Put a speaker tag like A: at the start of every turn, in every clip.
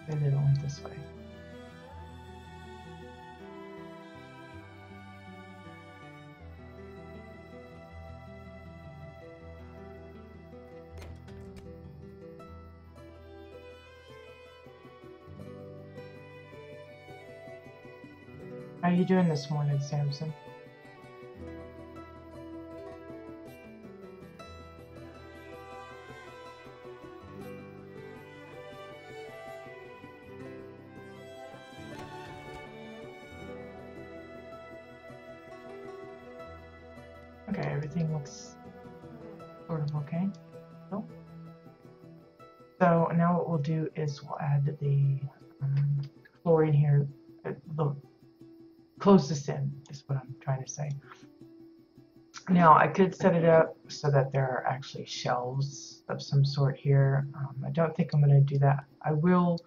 A: Maybe it went this way. How are you doing this morning, Samson? Okay, everything looks sort of okay. So now what we'll do is we'll add the chlorine here. Close this in is what I'm trying to say. Now I could set it up so that there are actually shelves of some sort here. I don't think I'm going to do that. I will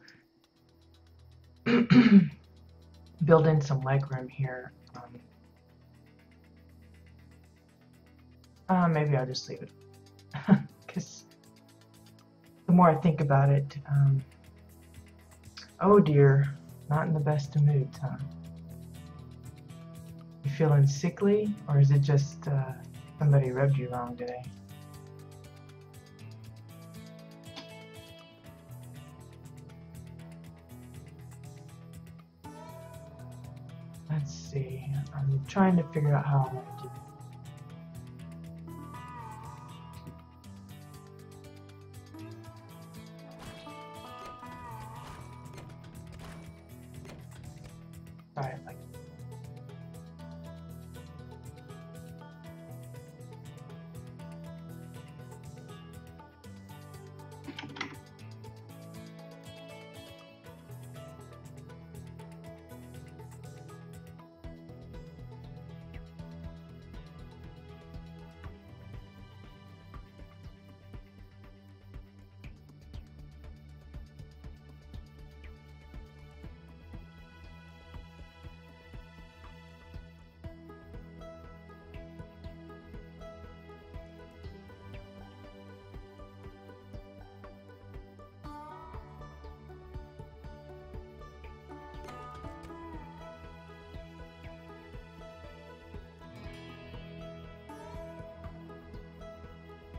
A: build in some legroom here. Maybe I'll just leave it because the more I think about it, oh dear, not in the best of moods, huh? You feeling sickly, or is it just somebody rubbed you wrong today? Let's see. I'm trying to figure out how I'm going to do it. Sorry, like.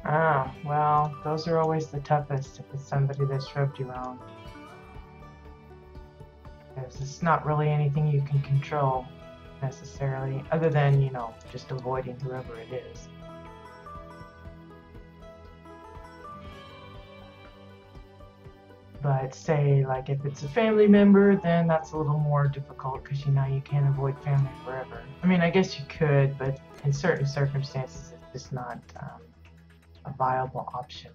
A: Oh, well, those are always the toughest if it's somebody that's rubbed you wrong. Because it's not really anything you can control necessarily, other than, you know, just avoiding whoever it is. But say, like, if it's a family member, then that's a little more difficult because, you know, you can't avoid family forever. I mean, I guess you could, but in certain circumstances, it's just not a viable option.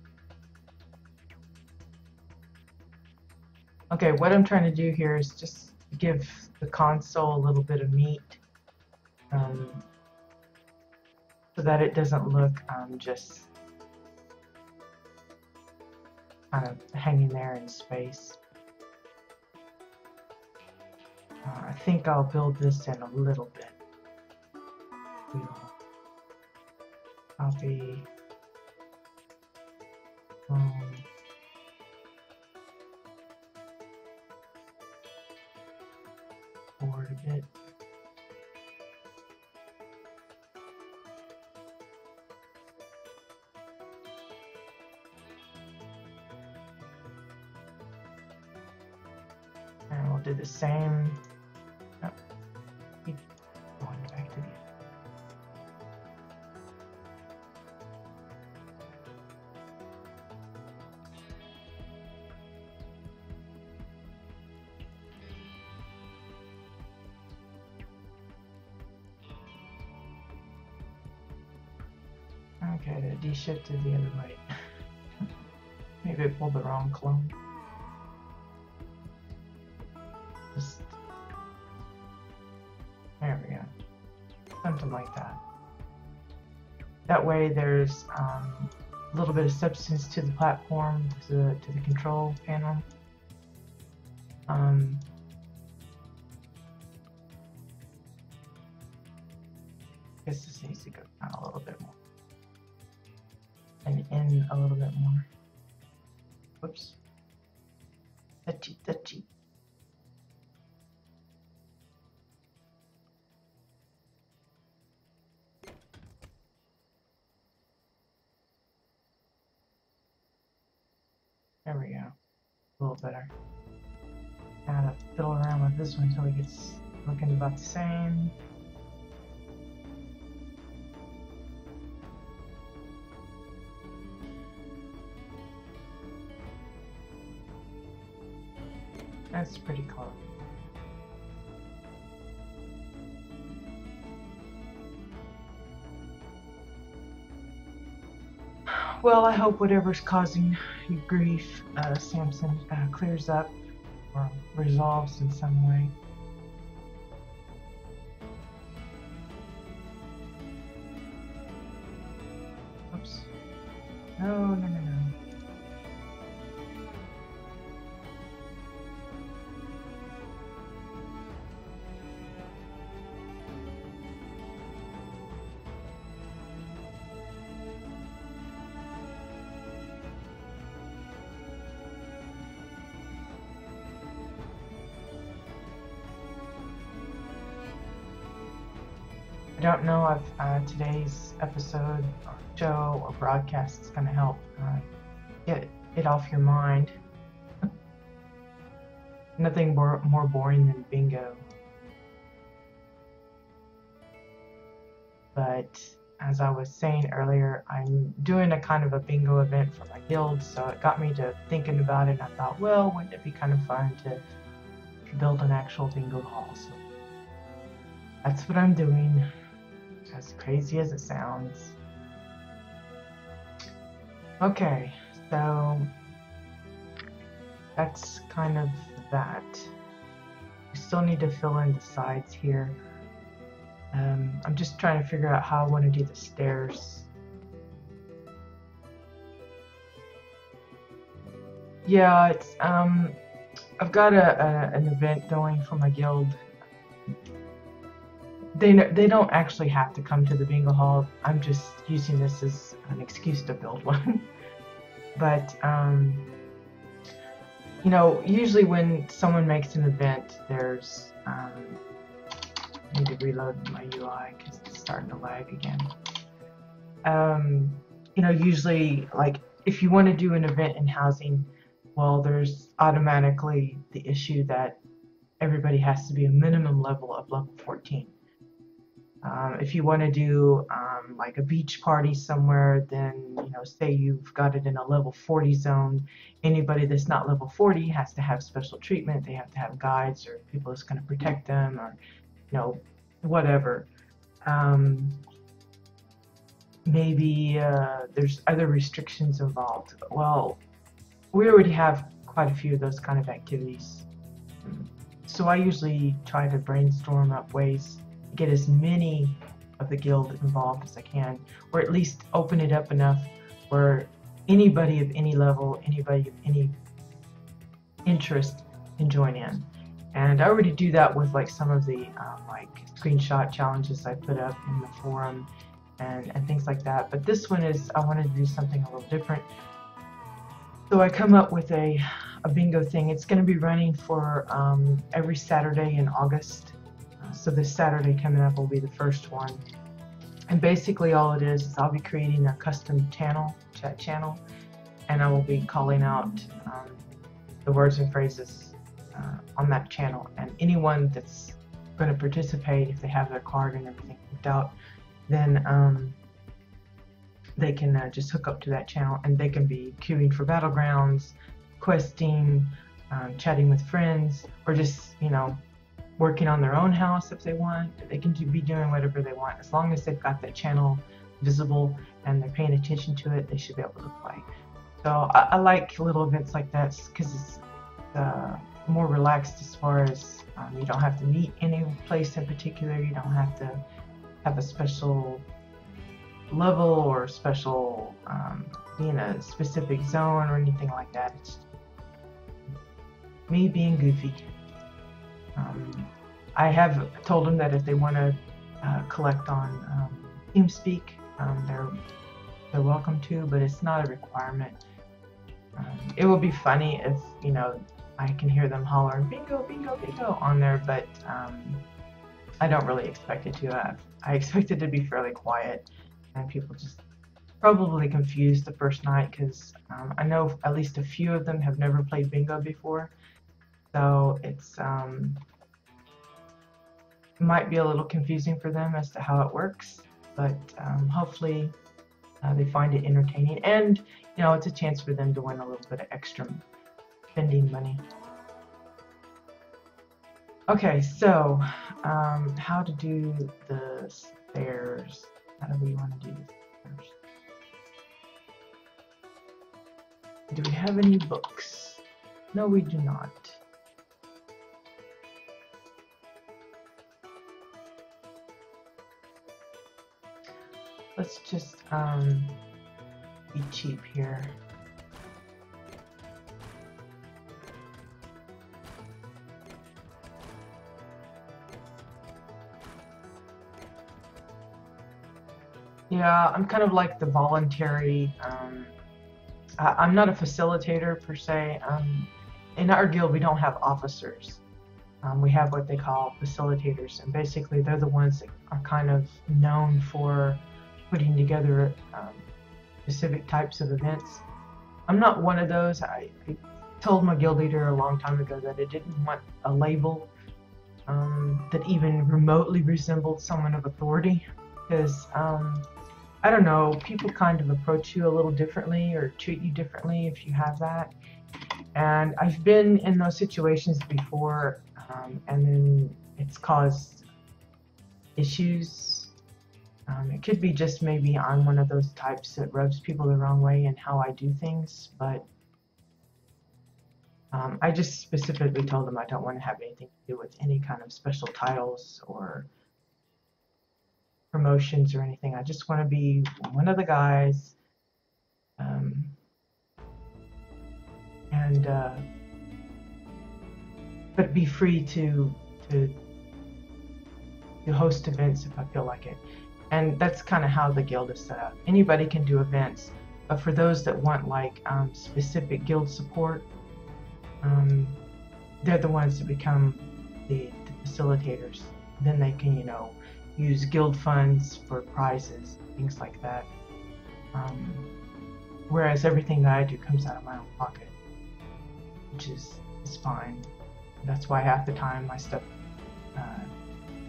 A: Okay, what I'm trying to do here is just give the console a little bit of meat so that it doesn't look just kind of hanging there in space. I think I'll build this in a little bit. We'll copy. Forward a bit. And we'll do the same. Oh, keep going back to the. Okay, the D shifted the other way. Maybe I pulled the wrong clone. Just there we go. Something like that. That way there's a little bit of substance to the platform, to the control panel. I guess this needs to go down a little bit more. And in a little bit more. Whoops. Touchy, touchy. There we go. A little better. Gotta fiddle around with this one until it gets looking about the same. That's pretty close. Well, I hope whatever's causing you grief, Samson, clears up or resolves in some way. Oops. No, no, no, no. I don't know if today's episode or show or broadcast is going to help get it off your mind. Nothing more boring than bingo. But as I was saying earlier, I'm doing a kind of a bingo event for my guild, so it got me to thinking about it, and I thought, well, wouldn't it be kind of fun to build an actual bingo hall? So that's what I'm doing. As crazy as it sounds. Okay, so that's kind of that. We still need to fill in the sides here. I'm just trying to figure out how I want to do the stairs. Yeah, it's I've got an event going for my guild. They don't actually have to come to the bingo hall. I'm just using this as an excuse to build one. But you know, usually when someone makes an event, there's I need to reload my UI because it's starting to lag again. You know, usually, like, if you want to do an event in housing, well, there's automatically the issue that everybody has to be a minimum level of level 14. If you want to do like a beach party somewhere, then, you know, say you've got it in a level 40 zone, anybody that's not level 40 has to have special treatment. They have to have guides or people that's going to protect them, or, you know, whatever. Maybe there's other restrictions involved. Well, we already have quite a few of those kind of activities. So I usually try to brainstorm up ways to get as many of the guild involved as I can, or at least open it up enough where anybody of any level, anybody of any interest can join in. And I already do that with like some of the like screenshot challenges I put up in the forum and things like that. But this one is, I wanted to do something a little different. So I come up with a bingo thing. It's going to be running for every Saturday in August. So this Saturday coming up will be the first one. And basically all it is I'll be creating a custom chat channel, and I will be calling out the words and phrases on that channel. And anyone that's going to participate, if they have their card and everything picked out, then they can just hook up to that channel, and they can be queuing for battlegrounds, questing, chatting with friends, or just, you know, working on their own house if they want. They can be doing whatever they want. As long as they've got that channel visible and they're paying attention to it, they should be able to play. So I like little events like that because it's more relaxed as far as you don't have to meet any place in particular. You don't have to have a special level or special be in a specific zone or anything like that. It's me being goofy. I have told them that if they want to collect on TeamSpeak, they're welcome to, but it's not a requirement. It would be funny if, you know, I can hear them hollering bingo, bingo, bingo on there, but I don't really expect it to. I expect it to be fairly quiet, and people just probably confused the first night because I know at least a few of them have never played bingo before, so it's might be a little confusing for them as to how it works, but hopefully they find it entertaining, and it's a chance for them to win a little bit of extra spending money. Okay, so how to do the stairs? How do we want to do the stairs? Do we have any books? No, we do not. Let's just be cheap here. Yeah, I'm kind of like the voluntary. I'm not a facilitator per se. In our guild, we don't have officers. We have what they call facilitators, and basically they're the ones that are kind of known for putting together specific types of events. I'm not one of those. I told my guild leader a long time ago that I didn't want a label that even remotely resembled someone of authority, because I don't know, people kind of approach you a little differently or treat you differently if you have that. And I've been in those situations before, and then it's caused issues. It could be just maybe I'm one of those types that rubs people the wrong way in how I do things, but I just specifically told them I don't want to have anything to do with any kind of special titles or promotions or anything. I just want to be one of the guys, but be free to host events if I feel like it. And that's kind of how the guild is set up. Anybody can do events, but for those that want like specific guild support, they're the ones that become the facilitators. Then they can, use guild funds for prizes, things like that. Whereas everything that I do comes out of my own pocket, which is fine. That's why half the time my stuff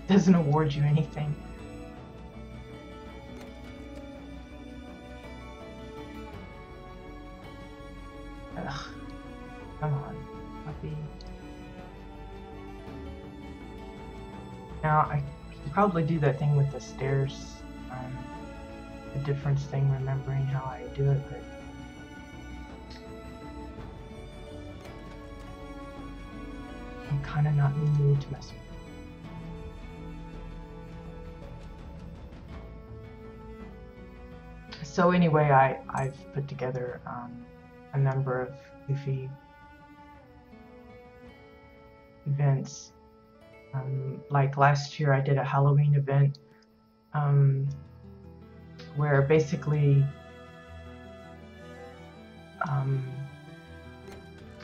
A: doesn't award you anything. Ugh, come on, puppy. Now I could probably do that thing with the stairs, the difference thing, remembering how I do it, but I'm kind of not in the mood to mess with it. So anyway, I've put together a number of goofy events. Like last year I did a Halloween event where basically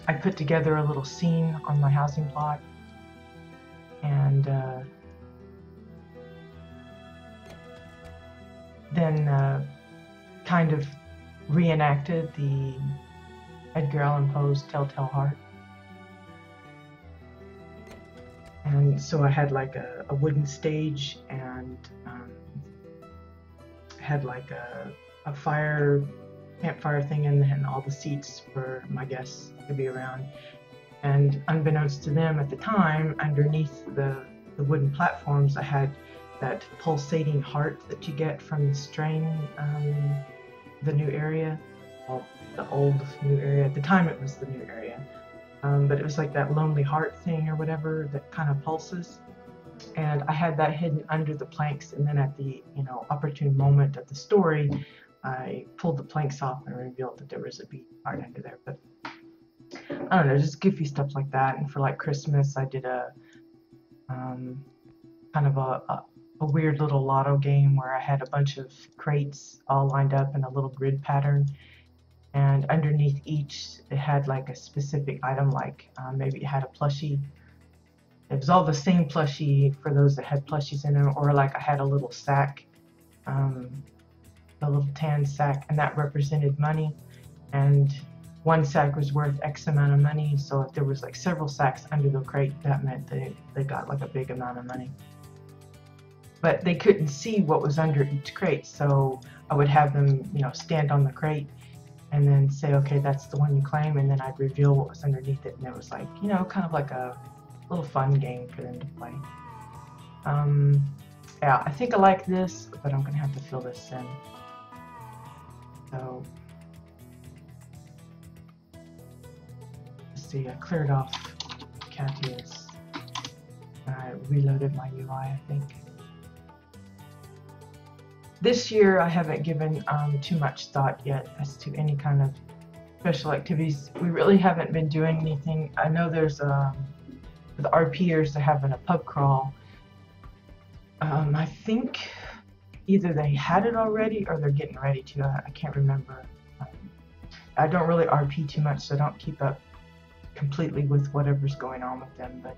A: I put together a little scene on my housing plot, and then kind of reenacted the Edgar Allan Poe's Telltale Heart. And so I had like a wooden stage, and had like a campfire thing, and all the seats for my guests to be around. And unbeknownst to them at the time, underneath the wooden platforms, I had that pulsating heart that you get from the strain, the new area, well, the old new area. At the time it was the new area. But it was like that lonely heart thing or whatever that kind of pulses. And I had that hidden under the planks, and then at the opportune moment of the story, I pulled the planks off and revealed that there was a beating heart under there. But I don't know, just goofy stuff like that. And for like Christmas, I did a kind of a weird little lotto game where I had a bunch of crates all lined up in a little grid pattern. And and underneath each it had like a specific item, like maybe it had a plushie. It was all the same plushie for those that had plushies in them, or like I had a little sack, a little tan sack, and that represented money, and one sack was worth X amount of money. So if there was like several sacks under the crate, that meant they got like a big amount of money. But they couldn't see what was under each crate, so I would have them, stand on the crate and then say, okay, that's the one you claim, and then I'd reveal what was underneath it, and it was like, kind of like a little fun game for them to play. Yeah, I think I like this, but I'm gonna have to fill this in. So let's see, I cleared off Katya's. I reloaded my UI, I think. This year, I haven't given too much thought yet as to any kind of special activities. We really haven't been doing anything. I know there's the RPers, they're having a pub crawl. I think either they had it already or they're getting ready to. I can't remember. I don't really RP too much, so I don't keep up completely with whatever's going on with them. But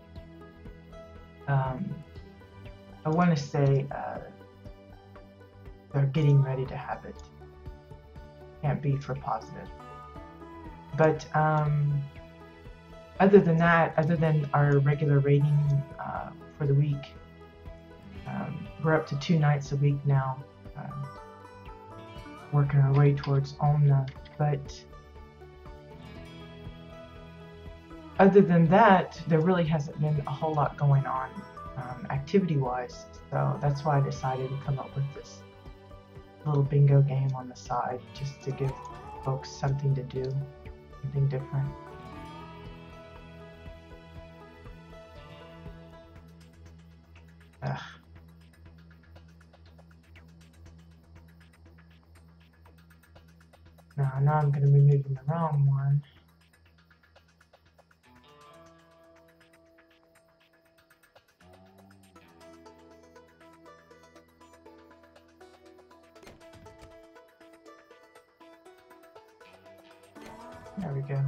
A: I want to say they're getting ready to have it. Can't be for positive. But other than that, other than our regular rating for the week, we're up to 2 nights a week now, working our way towards Omna. But other than that, there really hasn't been a whole lot going on activity-wise. So that's why I decided to come up with this little bingo game on the side, just to give folks something to do, something different. Ugh. Now I'm going to be moving the wrong one. There we go.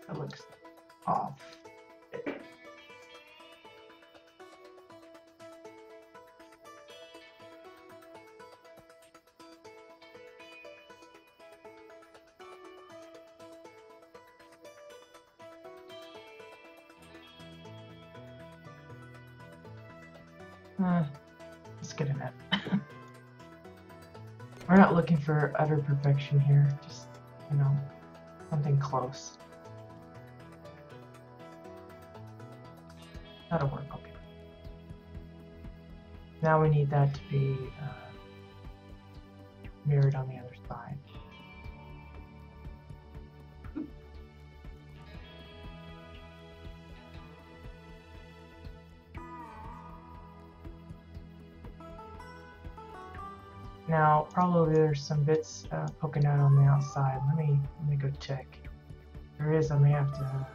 A: That looks off. That's good enough. We're not looking for utter perfection here, just, something close. That'll work, okay. Now we need that to be mirrored on the other side. Now, probably there's some bits poking out on the outside. Let me go check. If there is, I may have to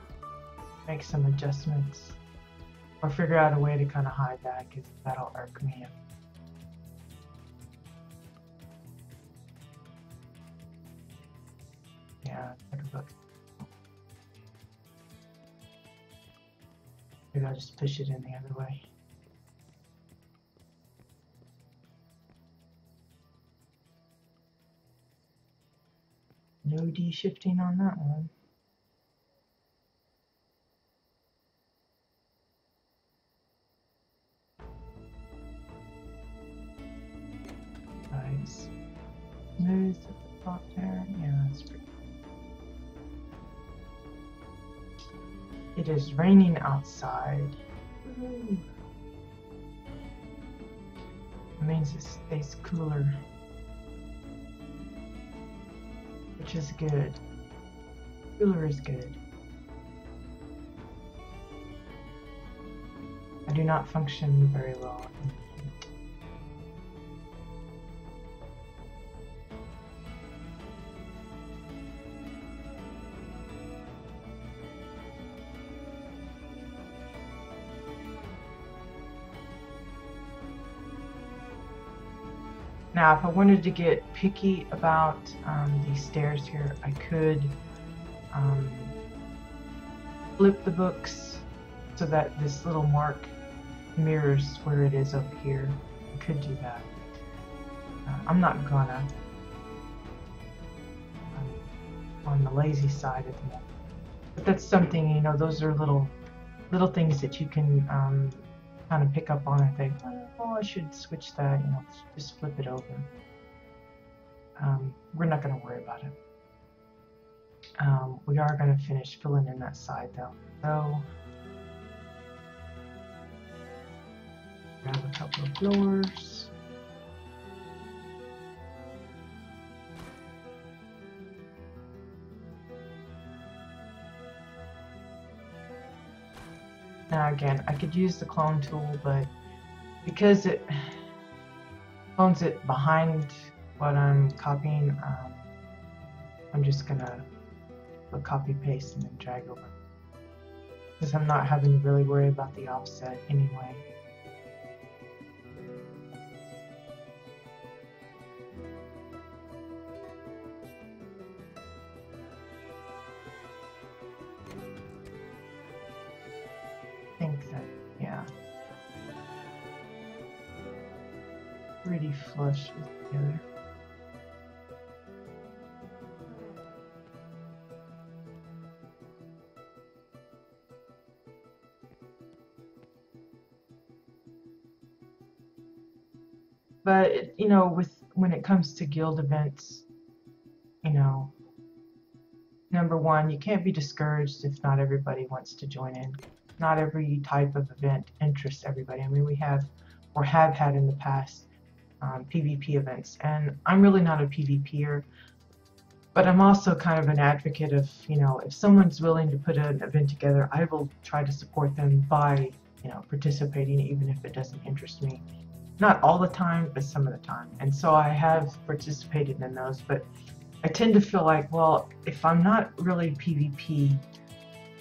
A: make some adjustments or figure out a way to kind of hide that, because that'll irk me. Yeah, better look. Maybe I'll just push it in the other way. No de-shifting on that one. Nice. Smooth at the top there. Yeah, that's pretty cool. It is raining outside. Woo. It means it stays cooler, which is good. Cooler is good. I do not function very well in the heat. Now, if I wanted to get picky about these stairs here, I could flip the books so that this little mark mirrors where it is over here. I could do that. I'm not gonna. I'm on the lazy side at the moment. But that's something, you know, those are little things that you can kind of pick up on and think, oh, I should switch that, you know, just flip it over. We're not going to worry about it. We are going to finish filling in that side though. So, grab a couple of floors. Now again, I could use the clone tool, but because it clones it behind what I'm copying, I'm just gonna copy paste and then drag over. Because I'm not having to really worry about the offset anyway. Pretty flush with together. But you know, when it comes to guild events, you know, number one, you can't be discouraged if not everybody wants to join in. Not every type of event interests everybody. I mean, we have or have had in the past PvP events, and I'm really not a PvPer, but I'm also kind of an advocate of, you know, if someone's willing to put an event together, I will try to support them by, you know, participating even if it doesn't interest me. Not all the time, but some of the time. And so I have participated in those, but I tend to feel like, well, if I'm not really PvP,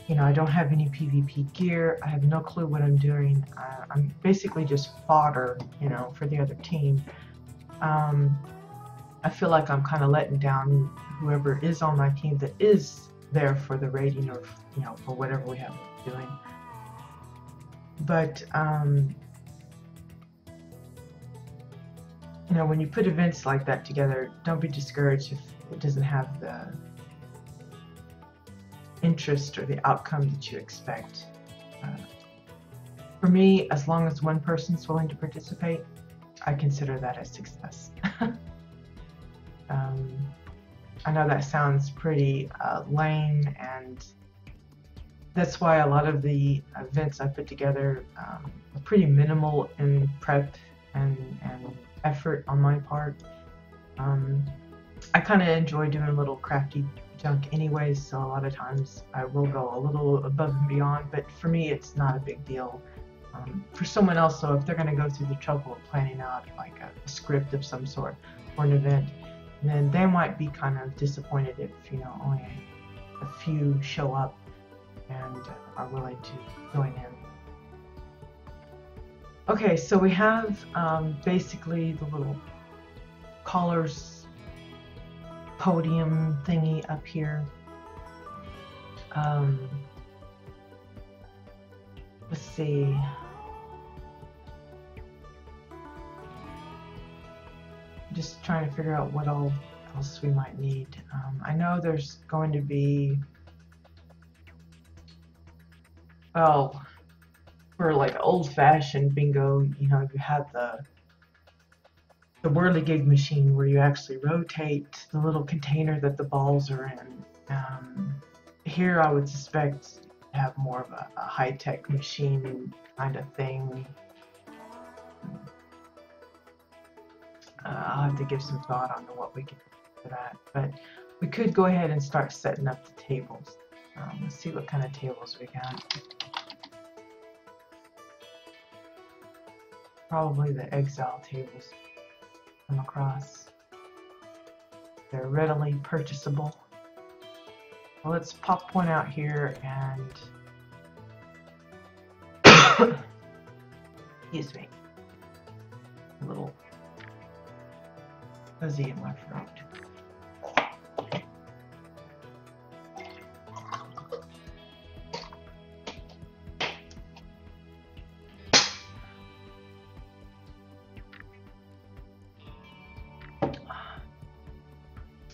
A: you know, I don't have any PvP gear, I have no clue what I'm doing, I'm basically just fodder, you know, for the other team. I feel like I'm kind of letting down whoever is on my team that is there for the raiding or, you know, for whatever we have doing. But, you know, when you put events like that together, don't be discouraged if it doesn't have the interest or the outcome that you expect. For me, as long as one person's willing to participate, I consider that a success. I know that sounds pretty lame, and that's why a lot of the events I put together are pretty minimal in prep and effort on my part. I kind of enjoy doing a little crafty junk anyways, so a lot of times I will go a little above and beyond, but for me it's not a big deal. For someone else, though, if they're going to go through the trouble of planning out like a script of some sort for an event, then they might be kind of disappointed if, you know, only a few show up and are willing to join in. Okay, so we have basically the little callers podium thingy up here. Let's see. Just trying to figure out what else we might need. I know there's going to be, well, for like old-fashioned bingo, you know, you have the whirligig machine where you actually rotate the little container that the balls are in. Here I would suspect have more of a high-tech machine kind of thing. I'll have to give some thought on what we can do for that, but we could go ahead and start setting up the tables. Let's see what kind of tables we got. Probably the exile tables come across. They're readily purchasable. Well, let's pop one out here and excuse me, a little fuzzy in my throat.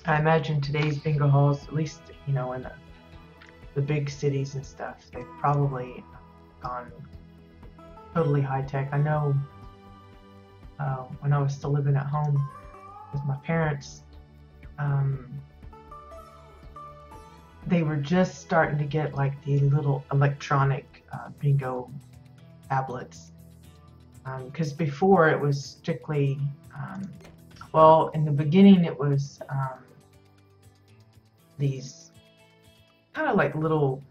A: I imagine today's bingo halls, at least, you know, in the big cities and stuff, they've probably gone totally high tech. I know when I was still living at home with my parents, they were just starting to get like the little electronic bingo tablets. Because before it was strictly, well, in the beginning it was these kind of like little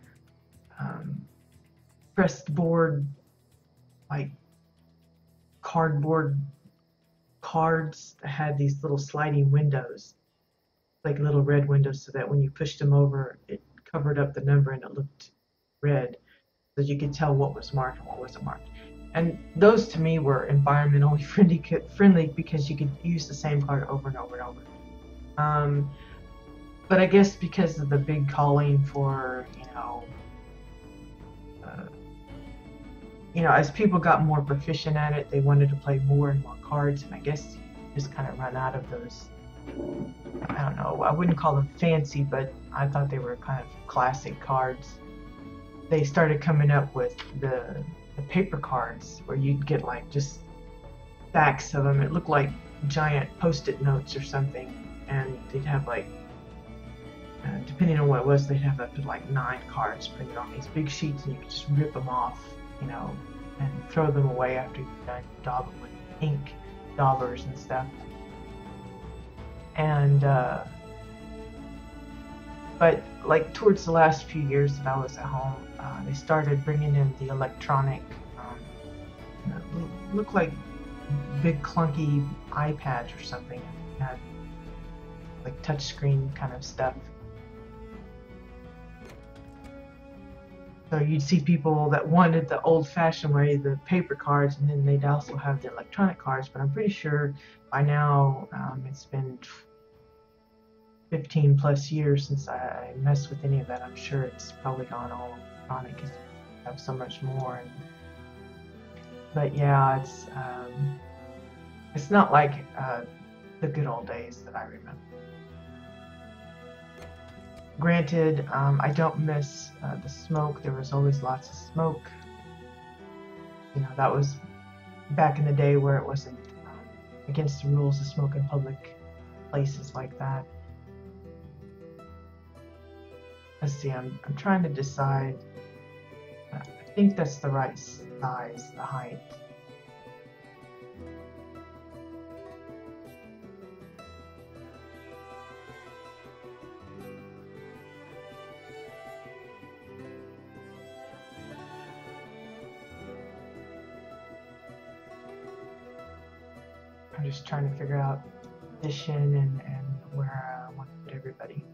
A: pressed board, like cardboard cards that had these little sliding windows, like little red windows, so that when you pushed them over, it covered up the number and it looked red, so you could tell what was marked and what wasn't marked. And those to me were environmentally friendly because you could use the same card over and over and over. But I guess because of the big calling for, as people got more proficient at it, they wanted to play more and more cards, and I guess you just kind of run out of those. I don't know, I wouldn't call them fancy, but I thought they were kind of classic cards. They started coming up with the paper cards where you'd get like just stacks of them. It looked like giant post-it notes or something, and they'd have like, depending on what it was, they'd have up to like 9 cards printed on these big sheets, and you could just rip them off, and throw them away after you've done daubing with ink daubers and stuff. And but like towards the last few years that I was at home, they started bringing in the electronic, look like big clunky iPads or something. It had like touchscreen kind of stuff. So you'd see people that wanted the old-fashioned way, the paper cards, and then they'd also have the electronic cards. But I'm pretty sure by now it's been 15 plus years since I messed with any of that. I'm sure it's probably gone all electronic because you have so much more. But yeah, it's not like the good old days that I remember. Granted, I don't miss the smoke. There was always lots of smoke. That was back in the day where it wasn't against the rules to smoke in public places like that. Let's see, I'm trying to decide. I think that's the right size, the height. I'm just trying to figure out position and where I want to put everybody.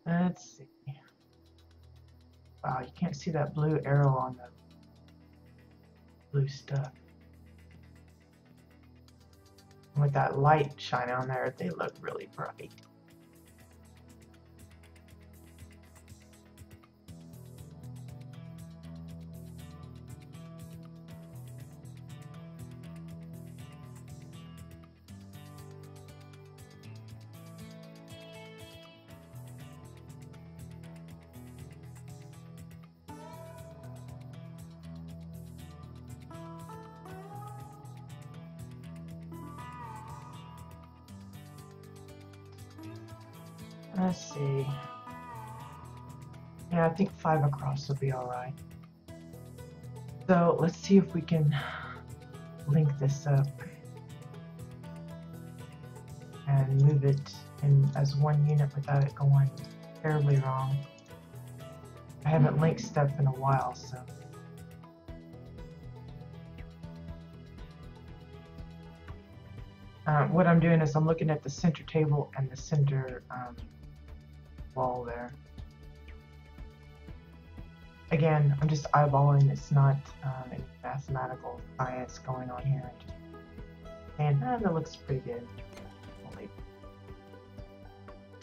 A: Let's see. Wow, you can't see that blue arrow on the blue stuff. With that light shining on there, they look really bright. Let's see. Yeah, I think 5 across will be alright. So let's see if we can link this up and move it in as one unit without it going terribly wrong. I haven't linked stuff in a while, so. What I'm doing is I'm looking at the center table and the center wall there. Again, I'm just eyeballing. It's not any mathematical science going on here. And that looks pretty good.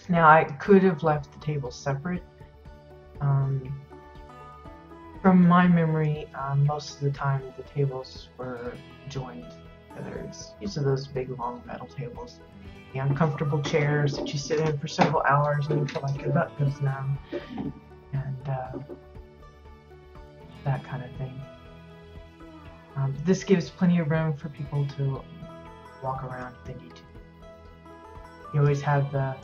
A: Now I could have left the table separate. From my memory, most of the time the tables were joined together. It's usually those big long metal tables. The uncomfortable chairs that you sit in for several hours and you feel like your butt goes numb. And that kind of thing. This gives plenty of room for people to walk around if they need to. You always have the,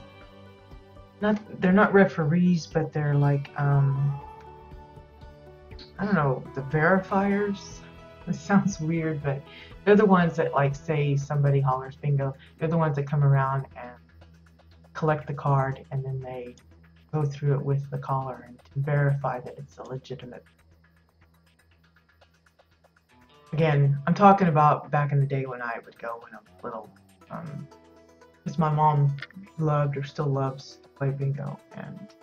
A: they're not referees, but they're like, I don't know, the verifiers? It sounds weird, but they're the ones that, like, say somebody hollers bingo, they're the ones that come around and collect the card, and then they go through it with the caller and to verify that it's a legitimate. Again, I'm talking about back in the day when I would go when I was little. Because my mom loved or still loves to play bingo, and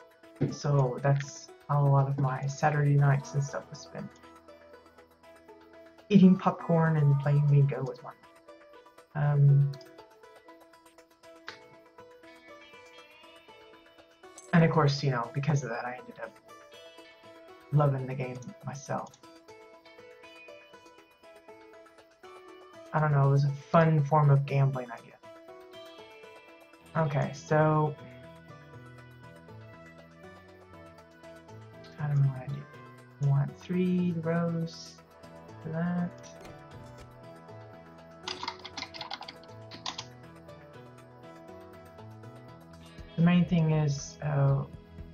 A: so that's how a lot of my Saturday nights and stuff was spent. Eating popcorn and playing bingo with my mom. And of course, you know, because of that, I ended up loving the game myself. I don't know, it was a fun form of gambling, I guess. Okay, so I don't know what I do. I want 3 rows for that. The main thing is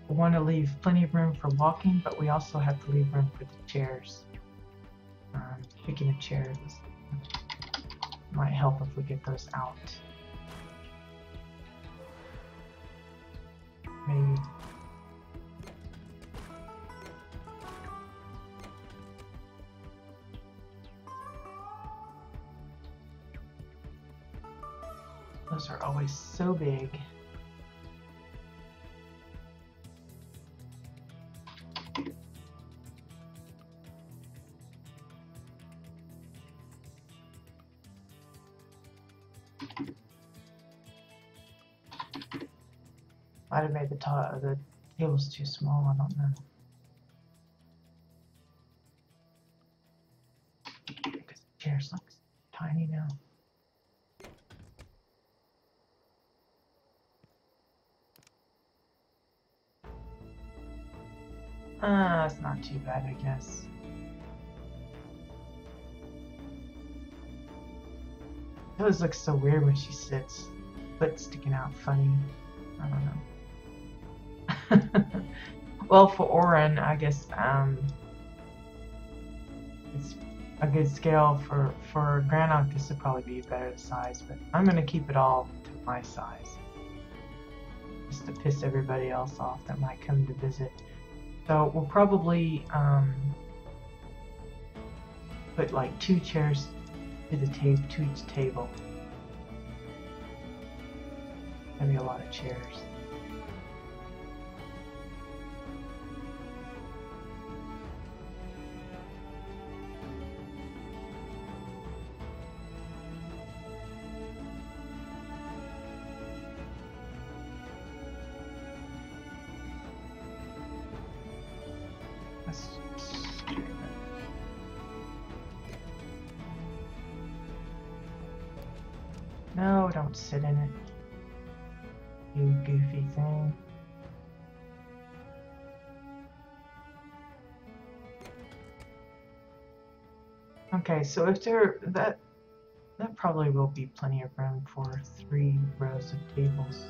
A: we want to leave plenty of room for walking, but we also have to leave room for the chairs. Picking a chair might help if we get those out. Maybe. Those are always so big. Might have made the tables too small, I don't know. Because the chairs look tiny now. It's not too bad, I guess. It always looks so weird when she sits. Foot sticking out funny. I don't know. Well, for Oren, I guess it's a good scale. For Granok, this would probably be a better size, but I'm going to keep it all to my size. Just to piss everybody else off that might come to visit. So we'll probably put like 2 chairs to each table. Maybe a lot of chairs. No, don't sit in it, you goofy thing. Okay, so if that probably will be plenty of room for 3 rows of tables.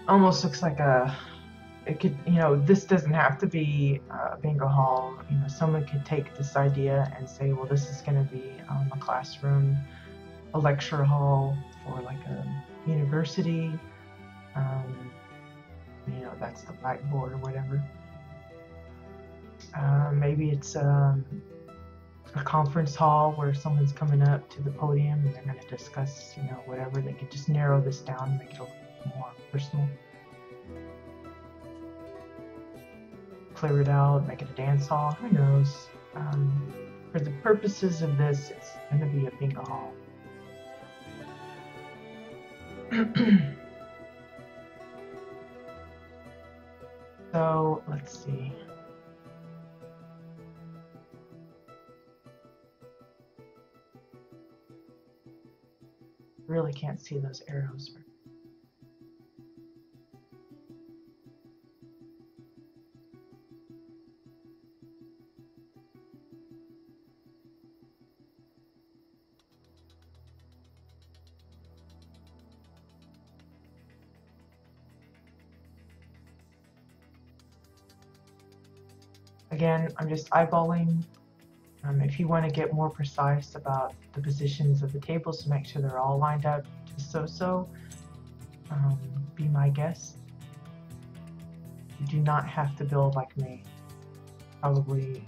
A: Almost looks like it could, you know, this doesn't have to be a bingo hall. You know, someone could take this idea and say, well, this is going to be a classroom, a lecture hall for like a university. You know, that's the blackboard or whatever. Maybe it's a conference hall where someone's coming up to the podium and they're going to discuss, whatever. They could just narrow this down and make it a little more personal. Clear it out, make it a dance hall, who knows. For the purposes of this, it's going to be a bingo hall. So, let's see. Really can't see those arrows. Again, I'm just eyeballing. If you want to get more precise about the positions of the tables to make sure they're all lined up just so, be my guest. You do not have to build like me. Probably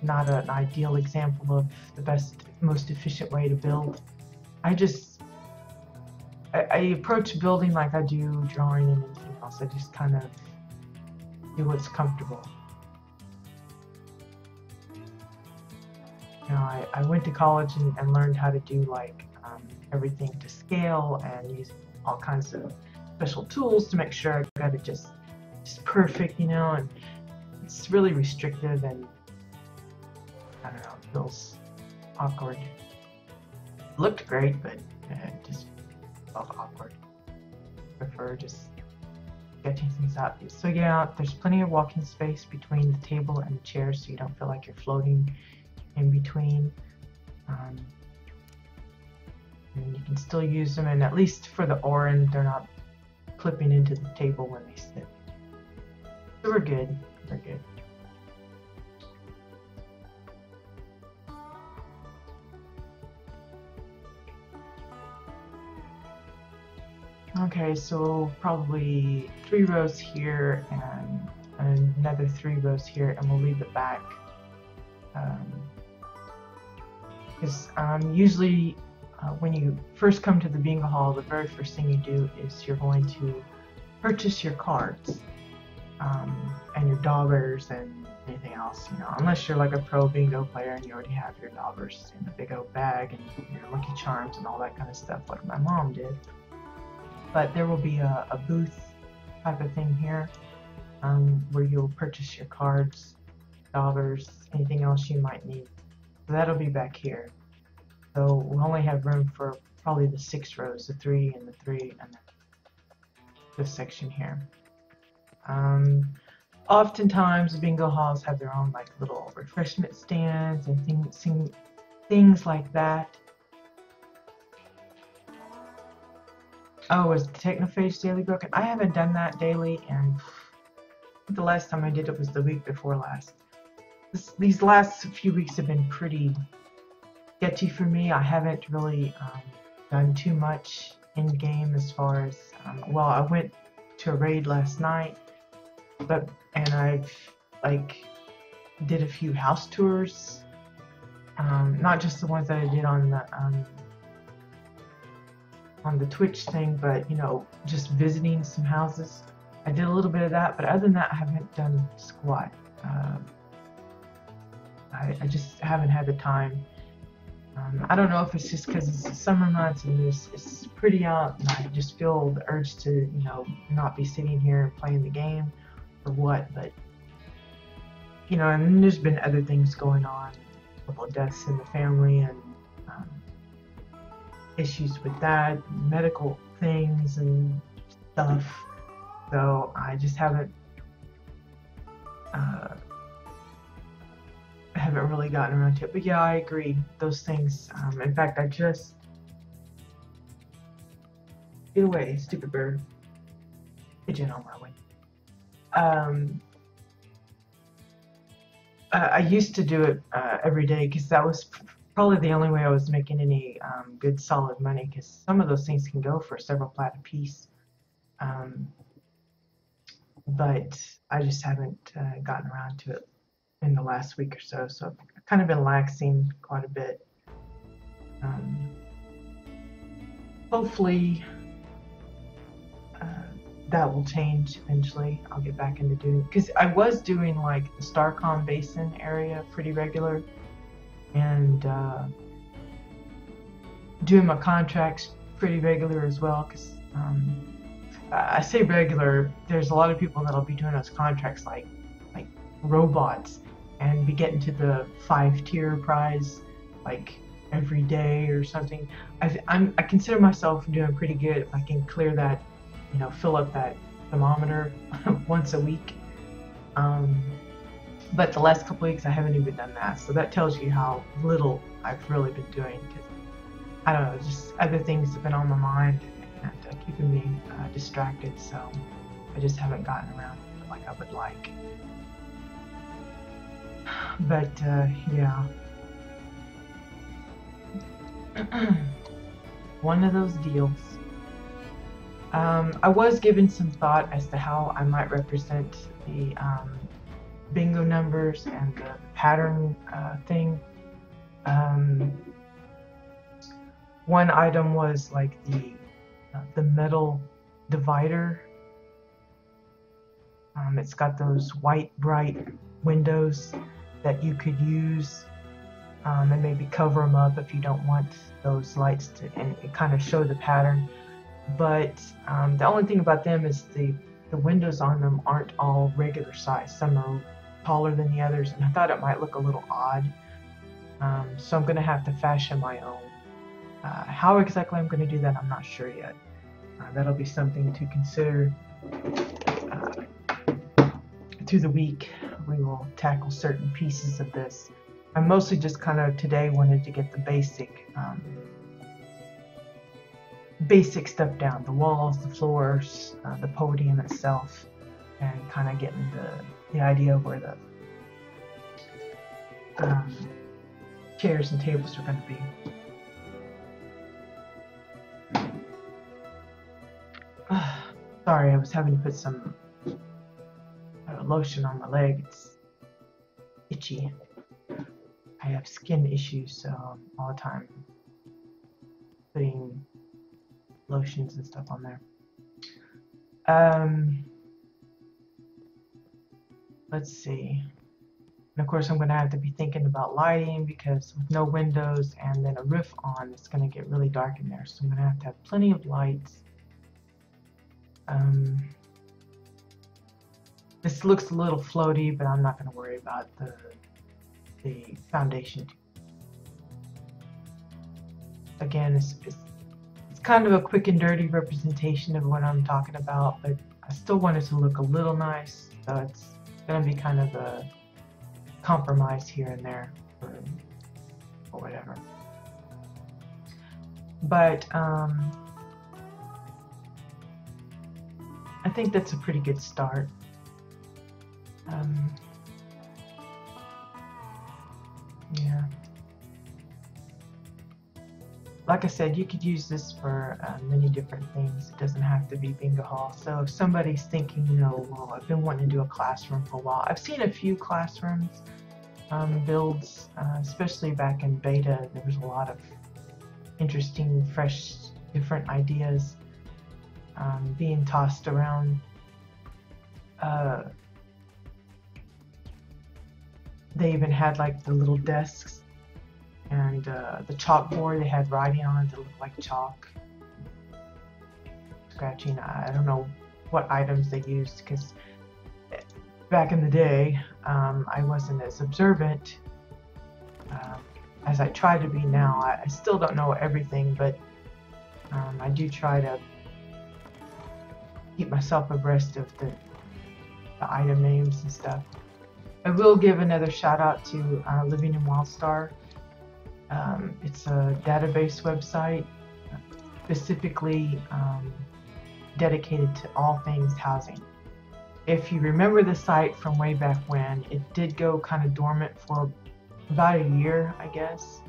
A: not an ideal example of the best, most efficient way to build. I approach building like I do drawing and anything else. I just kind of do what's comfortable. I went to college and learned how to do like everything to scale and use all kinds of special tools to make sure I got it just perfect, and it's really restrictive and I don't know, it feels awkward. It looked great, but it just felt awkward. I prefer just sketching things out. So yeah, there's plenty of walking space between the table and the chairs so you don't feel like you're floating in between. And you can still use them, and at least for the orange, they're not clipping into the table when they sit. So we're good. We're good. Okay, so probably 3 rows here and another 3 rows here, and we'll leave it back. Because usually when you first come to the bingo hall, the very first thing you do is you're going to purchase your cards and your daubers and anything else, unless you're like a pro bingo player and you already have your daubers in a big old bag and your Lucky Charms and all that kind of stuff like my mom did. But there will be a booth type of thing here where you'll purchase your cards, daubers, anything else you might need. So that'll be back here. So we'll only have room for probably the 6 rows, the 3 and the 3 and this section here. Oftentimes the bingo halls have their own like little refreshment stands and things like that. Oh, is the Technophage daily broken? I haven't done that daily, and the last time I did it was the week before last. These last few weeks have been pretty sketchy for me. I haven't really done too much in game as far as well, I went to a raid last night, and I've did a few house tours, not just the ones that I did on the Twitch thing, but just visiting some houses. I did a little bit of that, but other than that I haven't done squat. I just haven't had the time. I don't know if it's just because it's the summer months and it's pretty out and I just feel the urge to not be sitting here and playing the game or what, but and there's been other things going on, a couple of deaths in the family and issues with that, medical things and stuff, so I just haven't really gotten around to it. But yeah, I agree, those things, in fact, I just get away, stupid bird, pigeon on my way. I used to do it every day because that was probably the only way I was making any good solid money, because some of those things can go for several plat a piece. But I just haven't gotten around to it in the last week or so, so kind of been laxing quite a bit. Hopefully that will change eventually. I'll get back into doing, because I was doing like the Starcom Basin area pretty regular, and doing my contracts pretty regular as well, because I say regular, there's a lot of people that'll be doing those contracts like robots and be getting to the 5-tier prize like every day or something. I consider myself doing pretty good if I can clear that, you know, fill up that thermometer once a week. But the last couple weeks I haven't even done that, so that tells you how little I've really been doing, because I don't know, just other things have been on my mind and keeping me distracted, so I just haven't gotten around to it like I would like. But yeah, one of those deals. I was given some thought as to how I might represent the bingo numbers and the pattern thing. One item was like the metal divider. It's got those white bright windows that you could use, and maybe cover them up if you don't want those lights to, and it kind of show the pattern. But the only thing about them is the windows on them aren't all regular size. Some are taller than the others, and I thought it might look a little odd. So I'm going to have to fashion my own. How exactly I'm going to do that, I'm not sure yet. That'll be something to consider through the week. We will tackle certain pieces of this. I mostly just kind of today wanted to get the basic stuff down, the walls, the floors, the podium itself, and kind of getting the idea of where the chairs and tables are going to be. Sorry, I was having to put some lotion on my leg. It's itchy. I have skin issues, so all the time putting lotions and stuff on there. Let's see. And of course I'm going to have to be thinking about lighting, because with no windows and then a roof on, it's going to get really dark in there. So I'm going to have plenty of lights. This looks a little floaty, but I'm not going to worry about the foundation. Again, it's kind of a quick and dirty representation of what I'm talking about, but I still want it to look a little nice, so it's going to be kind of a compromise here and there, or whatever. But I think that's a pretty good start. Yeah. Like I said, you could use this for many different things. It doesn't have to be bingo hall. So if somebody's thinking, you know, well, I've been wanting to do a classroom for a while. I've seen a few classrooms builds, especially back in beta. There was a lot of interesting, fresh, different ideas being tossed around. They even had like the little desks and the chalkboard. They had writing on it that looked like chalk. Scratching. I don't know what items they used, because back in the day I wasn't as observant as I try to be now. I still don't know everything, but I do try to keep myself abreast of the item names and stuff. I will give another shout out to Living in WildStar. It's a database website specifically dedicated to all things housing. If you remember the site from way back when, it did go kind of dormant for about a year, I guess.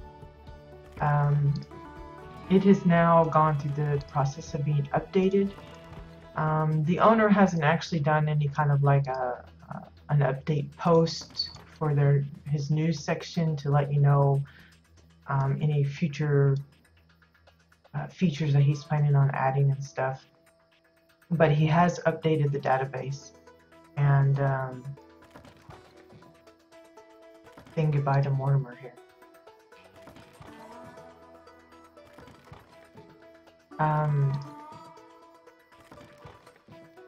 A: It has now gone through the process of being updated. The owner hasn't actually done any kind of like an update post for his news section to let you know any future features that he's planning on adding and stuff. But he has updated the database. And saying goodbye to Mortimer here.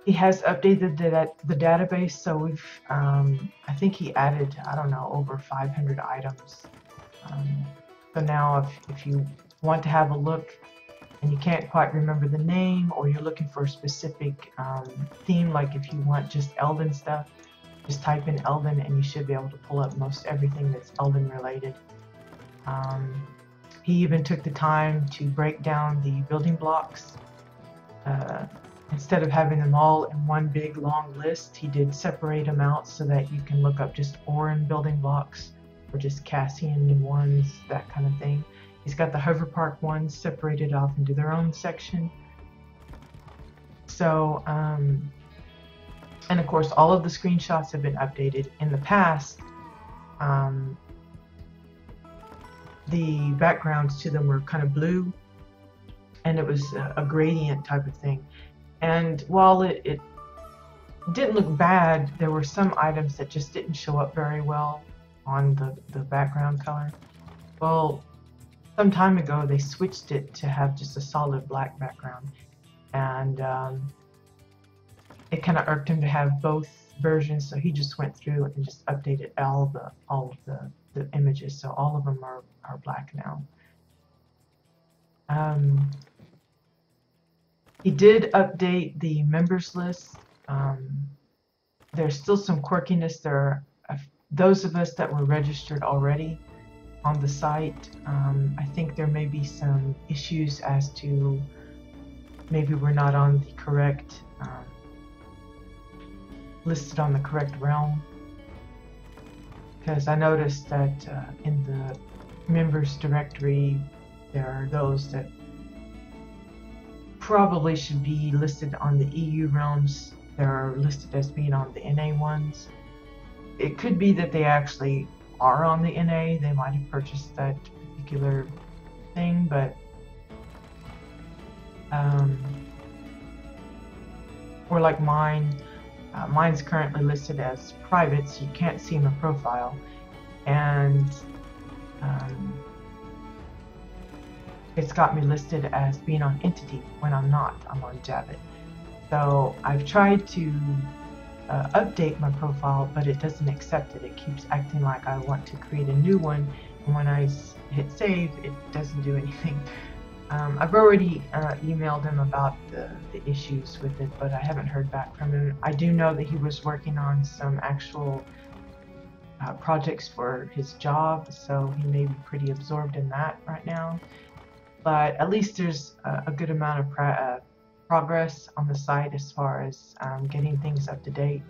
A: He has updated the database, so we've I think he added, I don't know, over 500 items. So now if you want to have a look and you can't quite remember the name, or you're looking for a specific theme, like if you want just Elden stuff, just type in Elden and you should be able to pull up most everything that's Elden related. He even took the time to break down the building blocks. Instead of having them all in one big long list, he did separate them out so that you can look up just Orin building blocks or just Cassian ones, that kind of thing. He's got the Hover Park ones separated off into their own section. So, and of course, all of the screenshots have been updated. In the past, the backgrounds to them were kind of blue, and it was a gradient type of thing. And while it didn't look bad, there were some items that just didn't show up very well on the background color. Well, some time ago they switched it to have just a solid black background, and it kind of irked him to have both versions, so he just went through and just updated all of the images, so all of them are black now. He did update the members list. There's still some quirkiness. There are those of us that were registered already on the site. I think there may be some issues as to maybe we're not on the correct, listed on the correct realm. Because I noticed that in the members directory, there are those that probably should be listed on the EU realms. They're listed as being on the NA ones. It could be that they actually are on the NA. They might have purchased that particular thing, but or like mine. Mine's currently listed as private, so you can't see my profile, and it's got me listed as being on Entity when I'm not. I'm on Jabbit. So I've tried to update my profile, but it doesn't accept it. It keeps acting like I want to create a new one, and when I hit save, it doesn't do anything. I've already emailed him about the issues with it, but I haven't heard back from him. I do know that he was working on some actual projects for his job, so he may be pretty absorbed in that right now. But at least there's a good amount of progress on the site as far as getting things up to date.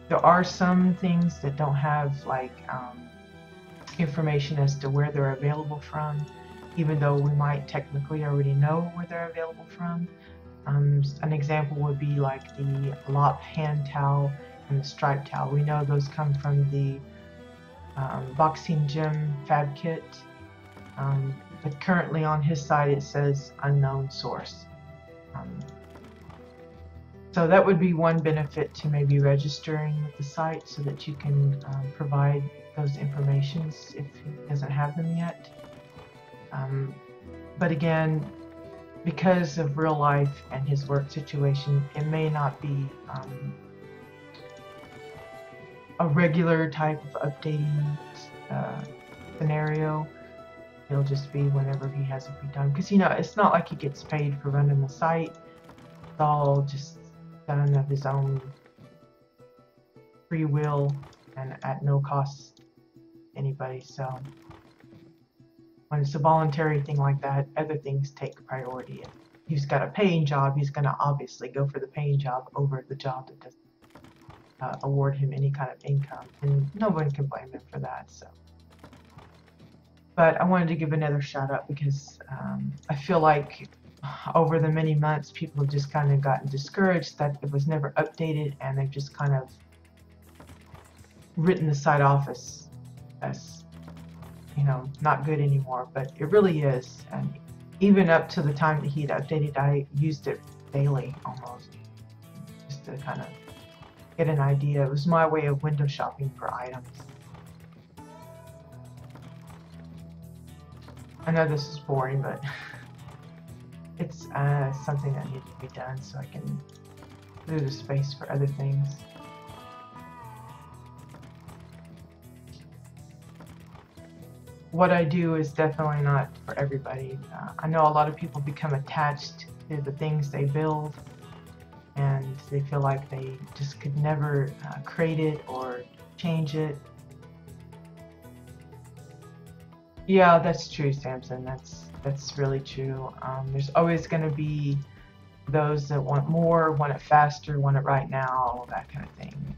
A: There are some things that don't have like information as to where they're available from, even though we might technically already know where they're available from. An example would be like the Lop hand towel and the stripe towel. We know those come from the boxing gym fab kit, but currently on his side it says unknown source. So that would be one benefit to maybe registering with the site, so that you can provide those informations if he doesn't have them yet. But again, because of real life and his work situation, it may not be a regular type of updating scenario. It'll just be whenever he has a free time. Because, you know, it's not like he gets paid for running the site. It's all just done of his own free will and at no cost to anybody. So when it's a voluntary thing like that, other things take priority. If he's got a paying job, he's going to obviously go for the paying job over the job that doesn't award him any kind of income, and no one can blame him for that. So, but I wanted to give another shout out because I feel like over the many months, people have just kind of gotten discouraged that it was never updated, and they've just kind of written the site off as you know, not good anymore, but it really is. And even up to the time that he'd updated, I used it daily almost, just to kind of get an idea. It was my way of window shopping for items. I know this is boring, but it's something that needs to be done so I can lose the space for other things. What I do is definitely not for everybody. I know a lot of people become attached to the things they build, and they feel like they just could never create it or change it. Yeah, that's true, Samson. That's really true. There's always going to be those that want more, want it faster, want it right now, all that kind of thing.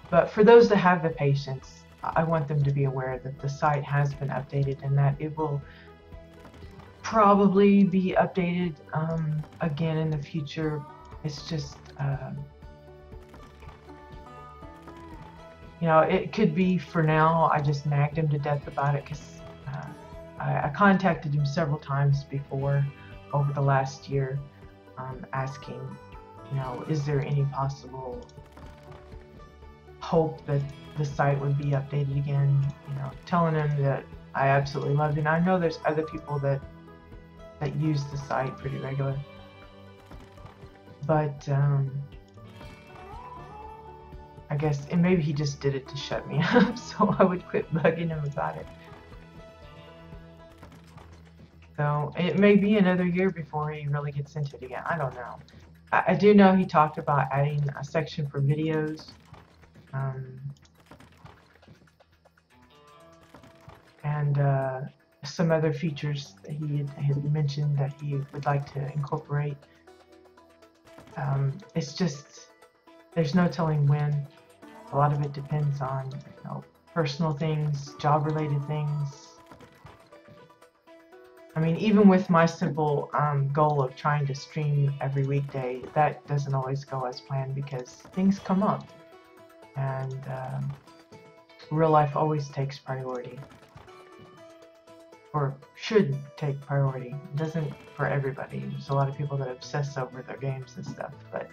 A: But for those that have the patience, I want them to be aware that the site has been updated and that it will probably be updated again in the future. It's just, you know, it could be for now. I just nagged him to death about it because I contacted him several times before over the last year, asking, you know, is there any possible hope that the site would be updated again, you know, telling him that I absolutely loved it. And I know there's other people that use the site pretty regular, but I guess, and maybe he just did it to shut me up so I would quit bugging him about it. So it may be another year before he really gets into it again. I don't know. I do know he talked about adding a section for videos. And some other features that he had mentioned that he would like to incorporate. It's just, there's no telling when. A lot of it depends on, you know, personal things, job-related things. I mean, even with my simple goal of trying to stream every weekday, that doesn't always go as planned because things come up. And real life always takes priority, or should take priority. It doesn't for everybody. There's a lot of people that obsess over their games and stuff, but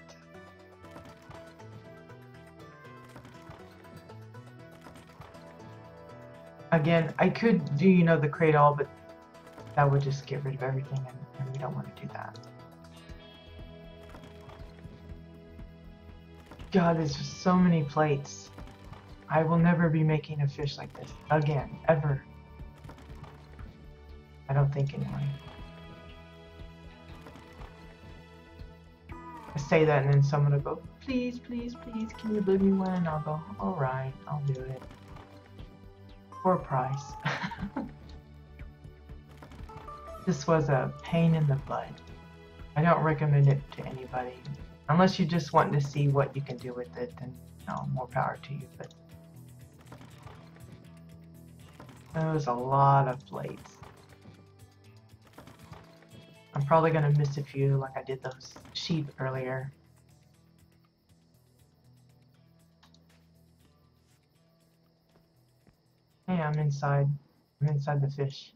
A: again, I could do, you know, the create all, but that would just get rid of everything, and we don't want to do that. God, there's just so many plates. I will never be making a fish like this again, ever. I don't think anyway. I say that and then someone will go, please, please, please, can you build me one? And I'll go, alright, I'll do it. For a price. This was a pain in the butt. I don't recommend it to anybody. Unless you just want to see what you can do with it, then, you know, more power to you. But there was a lot of plates. I'm probably going to miss a few like I did those sheep earlier. Hey, I'm inside. I'm inside the fish.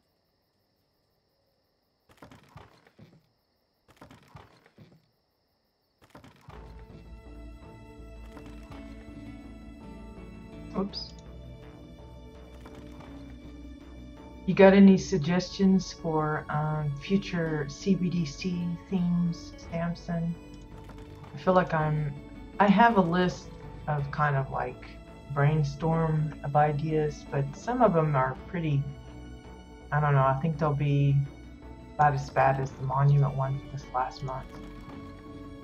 A: Oops. You got any suggestions for future CBDC themes, Samson? I feel like I have a list of kind of like brainstorm of ideas, but some of them are pretty, I don't know, I think they'll be about as bad as the monument one this last month.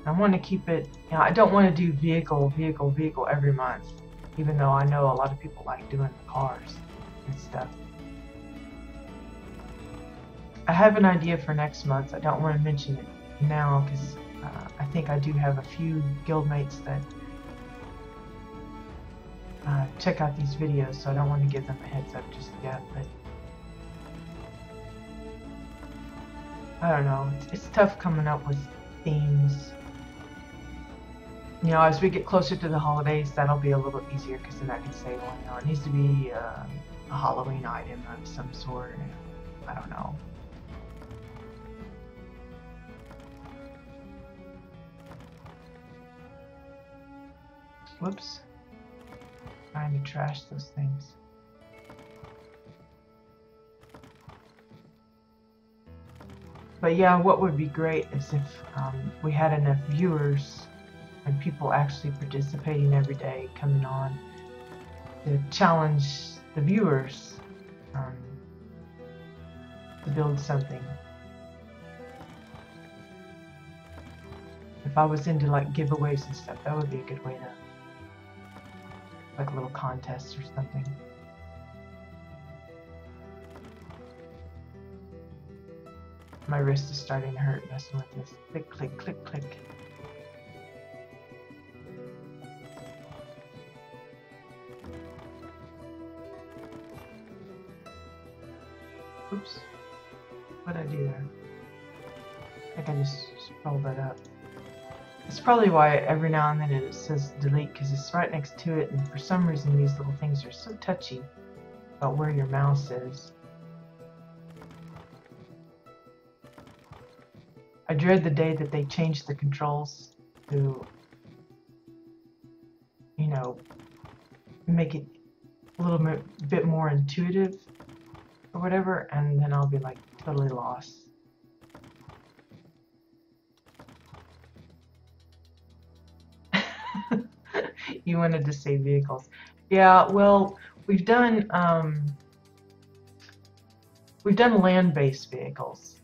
A: I want to keep it, you know, I don't want to do vehicle every month, even though I know a lot of people like doing the cars and stuff. I have an idea for next month. I don't want to mention it now because I think I do have a few guildmates that check out these videos, so I don't want to give them a heads up just yet. But I don't know. It's tough coming up with themes. You know, as we get closer to the holidays, that'll be a little easier because then I can say, well, you know, it needs to be a Halloween item of some sort. I don't know. Whoops. Trying to trash those things. But yeah, what would be great is if we had enough viewers and people actually participating every day, coming on to challenge the viewers to build something. If I was into like giveaways and stuff, that would be a good way to, like a little contest or something. My wrist is starting to hurt messing with this. Click, click, click, click. Oops. What did I do there? I think I just scrolled that up. That's probably why every now and then it says delete, because it's right next to it, and for some reason these little things are so touchy about where your mouse is. I dread the day that they change the controls to, you know, make it a little bit more intuitive or whatever, and then I'll be like totally lost. You wanted to say vehicles. Yeah, well, we've done land-based vehicles.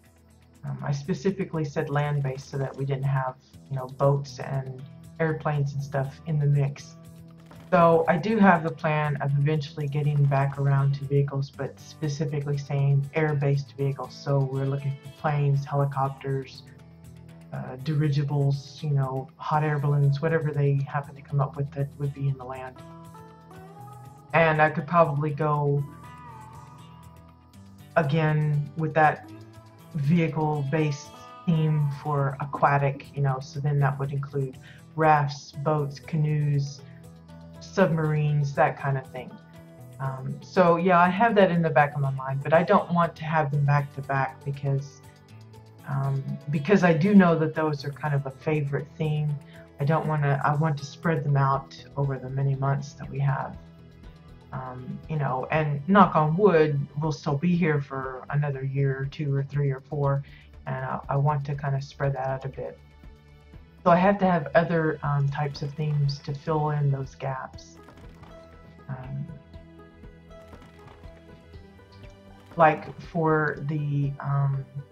A: I specifically said land-based so that we didn't have, you know, boats and airplanes and stuff in the mix. So I do have the plan of eventually getting back around to vehicles, but specifically saying air-based vehicles. So we're looking for planes, helicopters, dirigibles, you know, hot air balloons, whatever they happen to come up with that would be in the land. And I could probably go again with that vehicle-based theme for aquatic, you know, so then that would include rafts, boats, canoes, submarines, that kind of thing. So yeah, I have that in the back of my mind, but I don't want to have them back to back because I do know that those are kind of a favorite theme. I want to spread them out over the many months that we have. You know, and knock on wood, we'll still be here for another year or 2 or 3 or 4, and I want to kind of spread that out a bit. So I have to have other types of themes to fill in those gaps. Like for the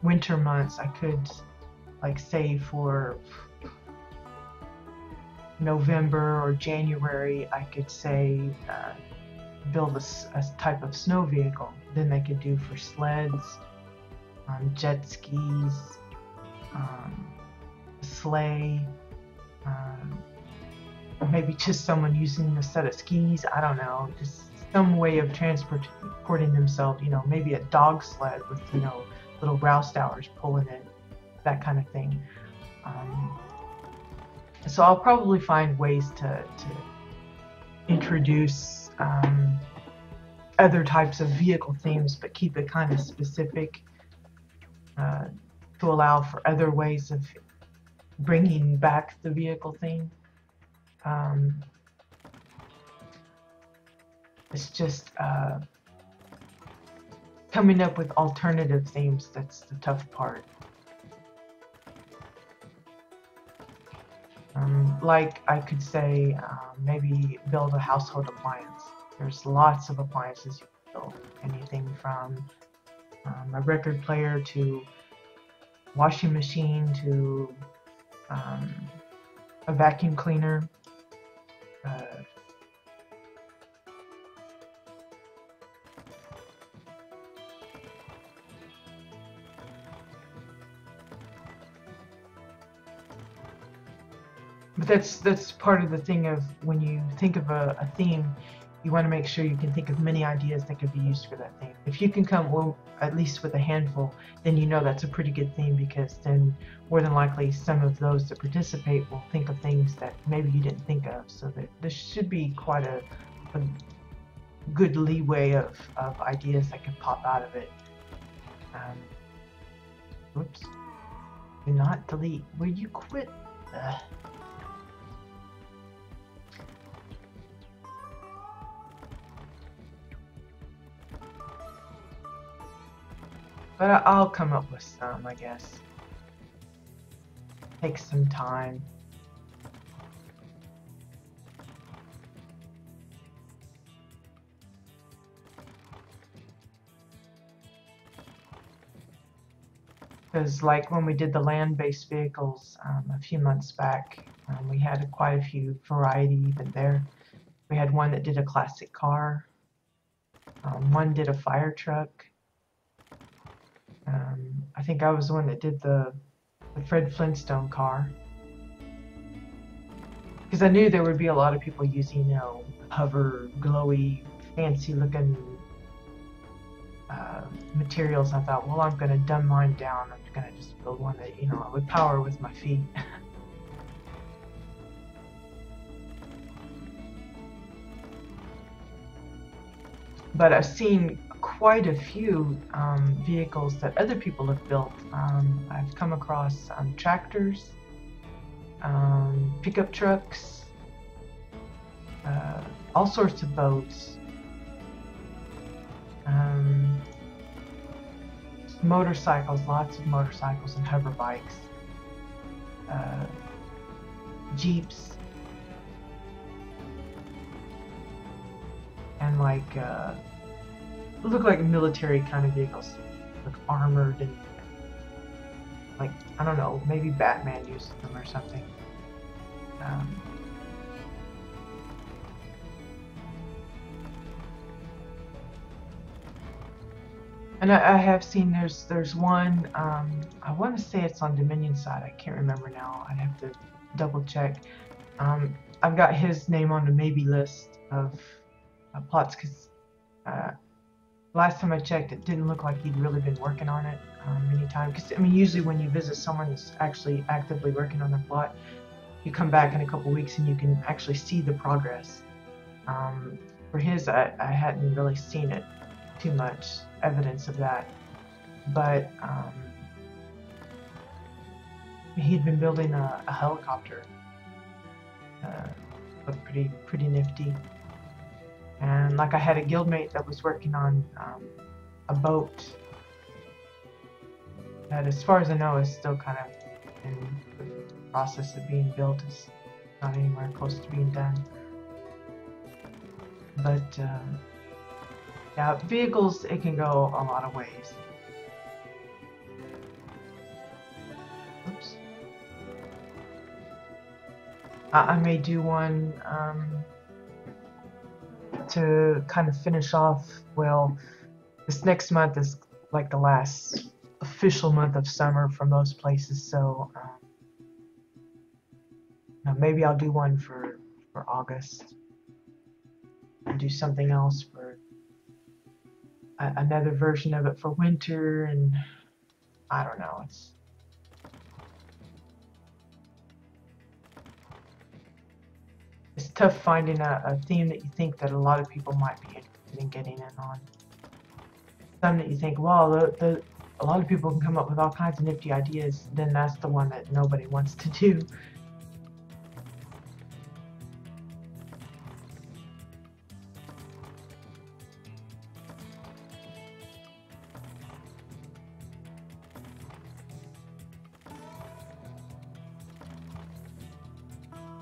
A: winter months, I could, like, say for November or January, I could say build a type of snow vehicle. Then they could do for sleds, jet skis, sleigh, maybe just someone using a set of skis. I don't know, just some way of transporting themselves. You know, maybe a dog sled with, you know, little WildStars pulling it, that kind of thing. So I'll probably find ways to introduce other types of vehicle themes, but keep it kind of specific to allow for other ways of bringing back the vehicle theme. It's just coming up with alternative themes that's the tough part. Like I could say, maybe build a household appliance. There's lots of appliances you can build. Anything from a record player to washing machine to a vacuum cleaner. But that's part of the thing of when you think of a theme, you want to make sure you can think of many ideas that could be used for that theme. If you can come, well, at least with a handful, then you know that's a pretty good theme, because then more than likely some of those that participate will think of things that maybe you didn't think of. So that there should be quite a good leeway of ideas that can pop out of it. Whoops. Do not delete. Will you quit? But I'll come up with some, I guess. Take some time. Because like when we did the land-based vehicles a few months back, we had quite a few variety even there. We had one that did a classic car. One did a fire truck. I think I was the one that did the Fred Flintstone car. Because I knew there would be a lot of people using, you know, hover, glowy, fancy-looking materials. I thought, well, I'm going to dumb mine down. I'm going to just build one that, you know, I would power with my feet. But I've seen quite a few vehicles that other people have built. I've come across tractors, pickup trucks, all sorts of boats, motorcycles, lots of motorcycles and hover bikes, Jeeps, and like look like military kind of vehicles, like armored and like, I don't know, maybe Batman used them or something. And I have seen there's one, I want to say it's on Dominion side, I can't remember now, I'd have to double check. I've got his name on the maybe list of plots, because last time I checked, it didn't look like he'd really been working on it any time. Because I mean, usually when you visit someone who's actually actively working on a plot, you come back in a couple weeks and you can actually see the progress. For his, I hadn't really seen it too much evidence of that, but he'd been building a helicopter. Looked pretty nifty. And like I had a guildmate that was working on a boat that, as far as I know, is still kind of in the process of being built. It's not anywhere close to being done. But yeah, vehicles, it can go a lot of ways. Oops. I may do one to kind of finish off. Well, this next month is like the last official month of summer for most places, so maybe I'll do one for August and do something else for another version of it for winter, and I don't know, it's tough finding a theme that you think that a lot of people might be interested in getting in on. Some that you think, well, a lot of people can come up with all kinds of nifty ideas, then that's the one that nobody wants to do.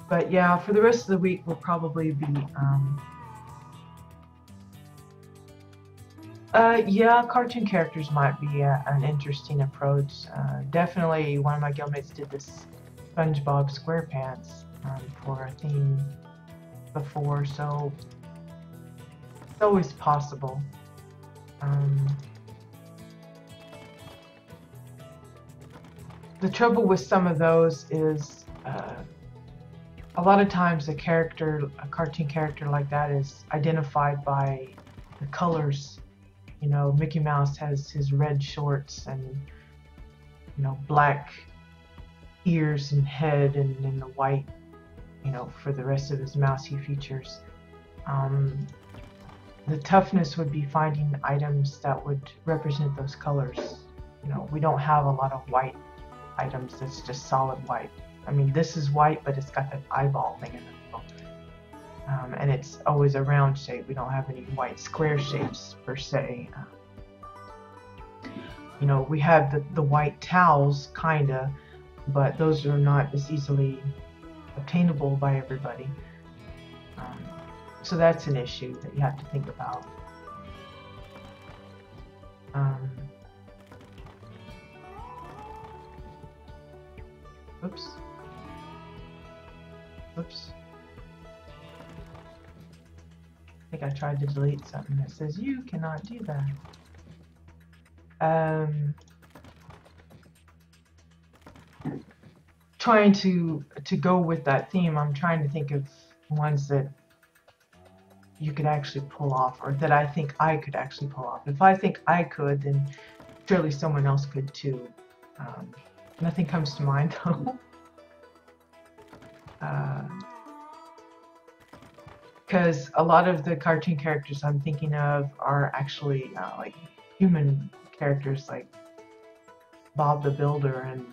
A: But yeah, for the rest of the week, we'll probably be, yeah, cartoon characters might be an interesting approach. Definitely, one of my guildmates did this SpongeBob SquarePants for a theme before, so it's always possible. The trouble with some of those is a lot of times a cartoon character like that is identified by the colors. You know, Mickey Mouse has his red shorts and, you know, black ears and head, and then the white, you know, for the rest of his mousy features. The toughness would be finding items that would represent those colors. You know, we don't have a lot of white items that's just solid white. I mean, this is white, but it's got that eyeball thing in the middle. And it's always a round shape. We don't have any white square shapes per se. You know, we have the white towels, kinda, but those are not as easily obtainable by everybody. So that's an issue that you have to think about. Oops. Oops. I think I tried to delete something that says you cannot do that. Trying to go with that theme, I'm trying to think of ones that you could actually pull off, or that I think I could actually pull off. If I think I could, then surely someone else could too. Nothing comes to mind though. Because a lot of the cartoon characters I'm thinking of are actually like human characters, like Bob the Builder and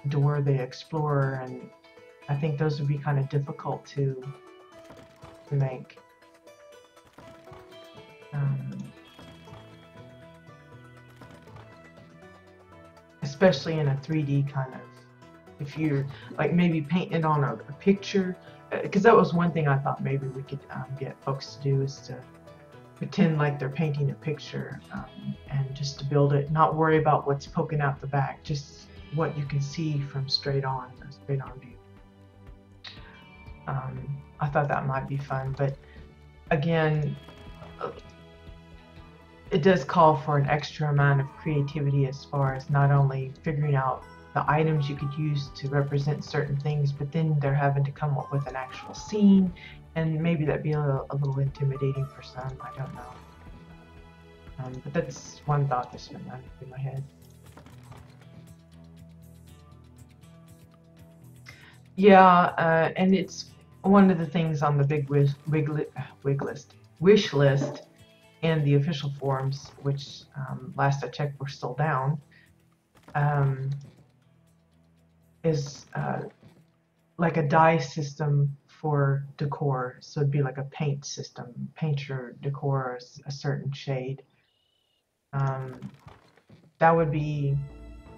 A: Dora the Explorer, and I think those would be kind of difficult to make. Especially in a 3D kind of, if you're like maybe painting it on a picture, because that was one thing I thought maybe we could get folks to do, is to pretend like they're painting a picture, and just to build it, not worry about what's poking out the back, just what you can see from straight on view. I thought that might be fun, but again, it does call for an extra amount of creativity as far as not only figuring out the items you could use to represent certain things, but then they're having to come up with an actual scene, and maybe that'd be a little intimidating for some, I don't know. But that's one thought that's been running through my head. Yeah, and it's one of the things on the big wish list in the official forums, which last I checked were still down, is like a dye system for decor. So it'd be like a paint system, paint your decor a certain shade. That would be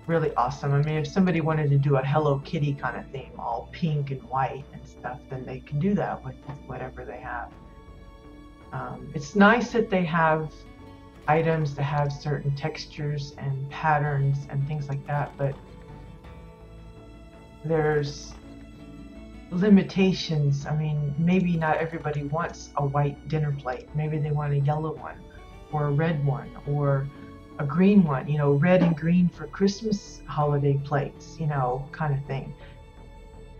A: really awesome. I mean, if somebody wanted to do a Hello Kitty kind of theme, all pink and white and stuff, then they can do that with whatever they have. It's nice that they have items that have certain textures and patterns and things like that, but there's limitations. I mean, maybe not everybody wants a white dinner plate. Maybe they want a yellow one, or a red one, or a green one, you know, red and green for Christmas holiday plates, you know, kind of thing.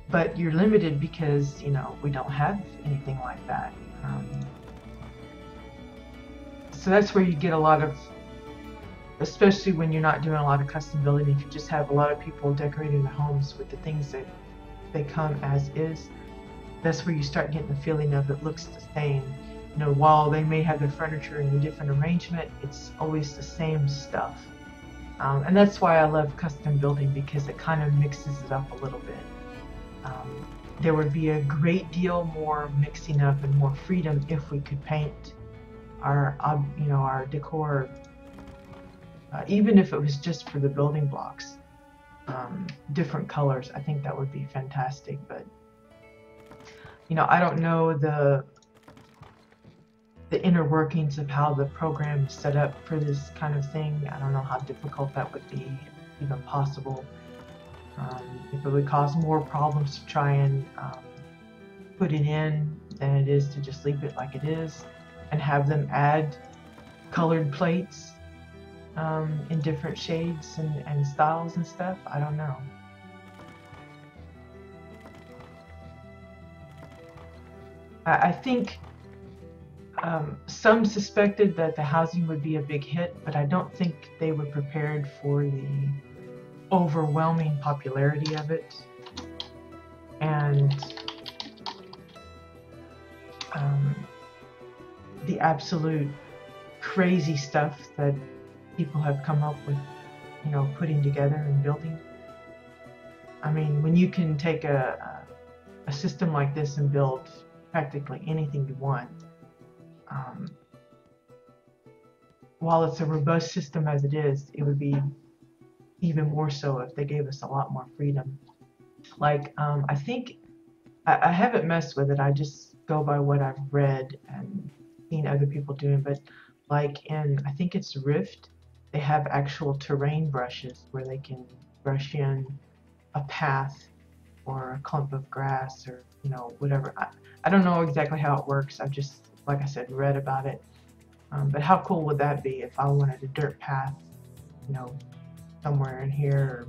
A: But you're limited because, you know, we don't have anything like that. So that's where you get a lot of, especially when you're not doing a lot of custom building, if you just have a lot of people decorating their homes with the things that they come as is, that's where you start getting the feeling of it looks the same. You know, while they may have their furniture in a different arrangement, it's always the same stuff. And that's why I love custom building, because it kind of mixes it up a little bit. There would be a great deal more mixing up and more freedom if we could paint our, you know, our decor, even if it was just for the building blocks, different colors. I think that would be fantastic. But you know, I don't know the inner workings of how the program is set up for this kind of thing. I don't know how difficult that would be, even possible. If it would cause more problems to try and put it in than it is to just leave it like it is and have them add colored plates in different shades and styles and stuff. I don't know. I think some suspected that the housing would be a big hit, but I don't think they were prepared for the overwhelming popularity of it and um, the absolute crazy stuff that people have come up with, putting together and building. I mean, when you can take a system like this and build practically anything you want, um, while it's a robust system as it is, it would be even more so if they gave us a lot more freedom. Like, I think I haven't messed with it. I just go by what I've read and seen other people doing. But like I think it's Rift, they have actual terrain brushes where they can brush in a path or a clump of grass or whatever. I don't know exactly how it works. I've just, like I said, read about it. But how cool would that be if I wanted a dirt path, you know, somewhere in here,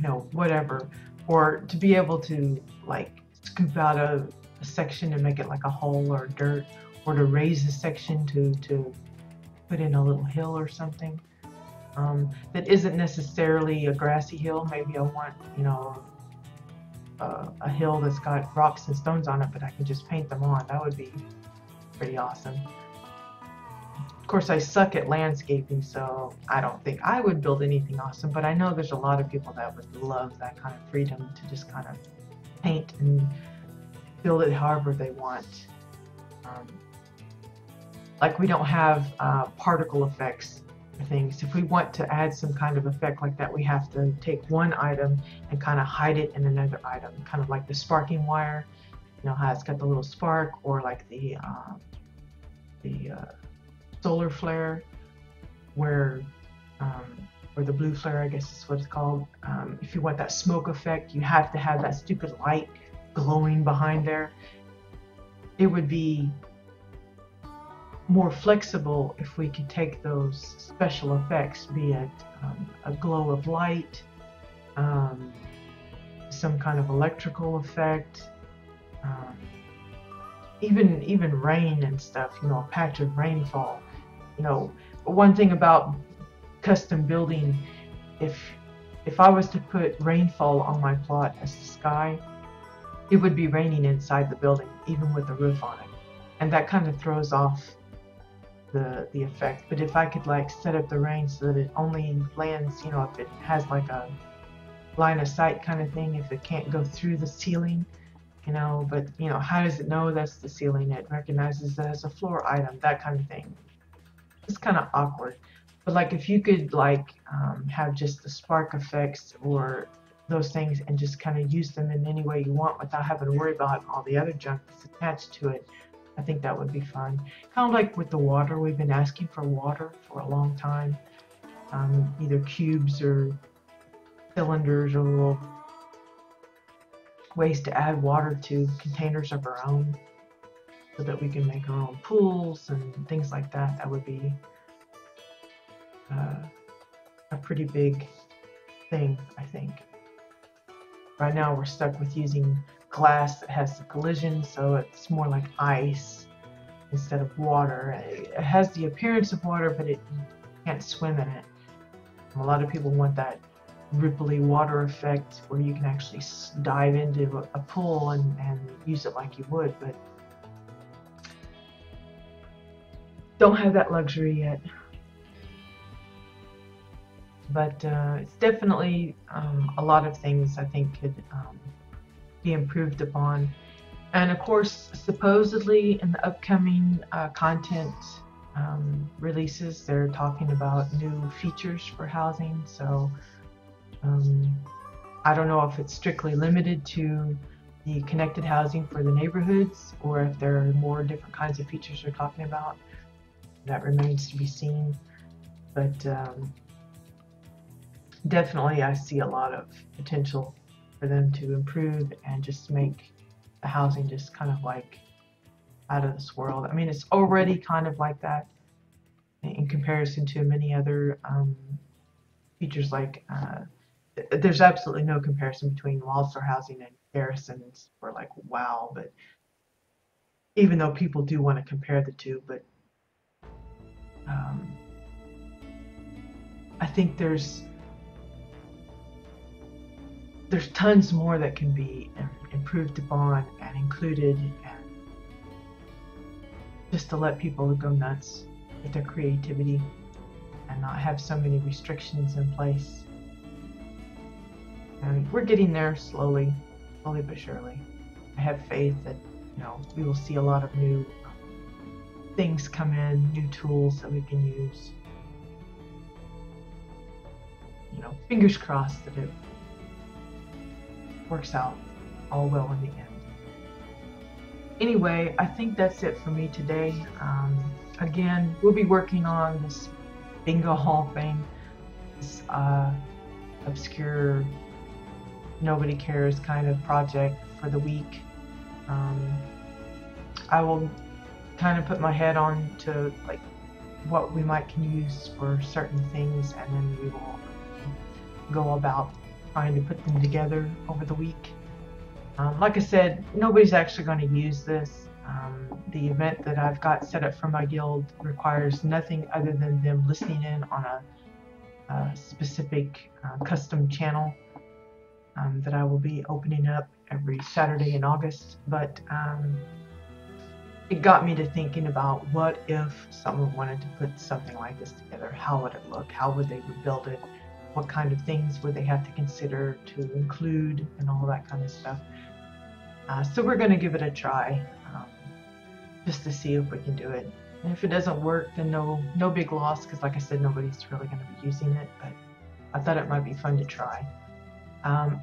A: or, whatever, or to be able to like scoop out a section and make it like a hole or dirt, or to raise a section to put in a little hill or something. That isn't necessarily a grassy hill. Maybe I want, a hill that's got rocks and stones on it, but I can just paint them on. That would be pretty awesome. Of course, I suck at landscaping, so I don't think I would build anything awesome, but I know there's a lot of people that would love that kind of freedom to just kind of paint and build it however they want. Um, like we don't have particle effects for things. If we want to add some kind of effect like that, we have to take one item and kind of hide it in another item, kind of like the sparking wire, how it's got the little spark, or like the solar flare, where or the blue flare, I guess is what it's called. If you want that smoke effect, you have to have that stupid light glowing behind there. It would be more flexible if we could take those special effects, be it a glow of light, some kind of electrical effect, even rain and stuff, a patch of rainfall. One thing about custom building, if I was to put rainfall on my plot as the sky, it would be raining inside the building, even with the roof on it. And that kind of throws off the effect. But if I could like set up the rain so that it only lands, if it has like a line of sight kind of thing, if it can't go through the ceiling, but how does it know that's the ceiling? It recognizes it as a floor item, that kind of thing. It's kind of awkward. But like if you could like have just the spark effects or those things and just kind of use them in any way you want without having to worry about all the other junk that's attached to it, I think that would be fun. Kind of like with the water, we've been asking for water for a long time. Either cubes or cylinders or little ways to add water to containers of our own so that we can make our own pools and things like that. That would be a pretty big thing, I think. Right now we're stuck with using glass that has the collision, so it's more like ice instead of water. It has the appearance of water, but you can't swim in it. A lot of people want that ripply water effect where you can actually dive into a pool and use it like you would, but don't have that luxury yet. But it's definitely a lot of things I think could be improved upon. And of course, supposedly in the upcoming content releases, they're talking about new features for housing. So I don't know if it's strictly limited to the connected housing for the neighborhoods, or if there are more different kinds of features they're talking about. That remains to be seen. But definitely I see a lot of potential for them to improve and just make the housing just kind of like out of this world. I mean, it's already kind of like that in comparison to many other features. Like there's absolutely no comparison between WildStar housing and Garrisons or like WoW, but even though people do want to compare the two, but I think there's tons more that can be improved upon and included, and just to let people go nuts with their creativity and not have so many restrictions in place. And we're getting there slowly but surely. I have faith that, you know, we will see a lot of new things come in, new tools that we can use. You know, fingers crossed that it works out all well in the end. Anyway, I think that's it for me today. Again, we'll be working on this bingo hall thing, this obscure, nobody cares kind of project for the week. I will kind of put my head on to like what we might can use for certain things, and then we will go about trying to put them together over the week. Like I said, nobody's actually going to use this. The event that I've got set up for my guild requires nothing other than them listening in on a specific custom channel that I will be opening up every Saturday in August. But it got me to thinking about, what if someone wanted to put something like this together? How would it look? How would they build it? What kind of things would they have to consider to include, and all that kind of stuff. So we're going to give it a try, just to see if we can do it. And if it doesn't work, then no big loss, because like I said, nobody's really going to be using it, but I thought it might be fun to try.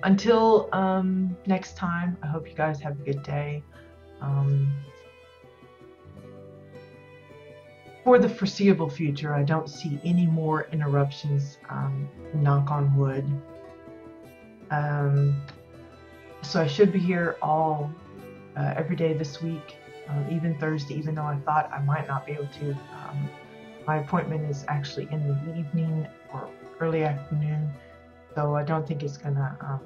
A: Until next time, I hope you guys have a good day. For the foreseeable future, I don't see any more interruptions, knock on wood. So I should be here every day this week, even Thursday, even though I thought I might not be able to. My appointment is actually in the evening or early afternoon, so I don't think it's gonna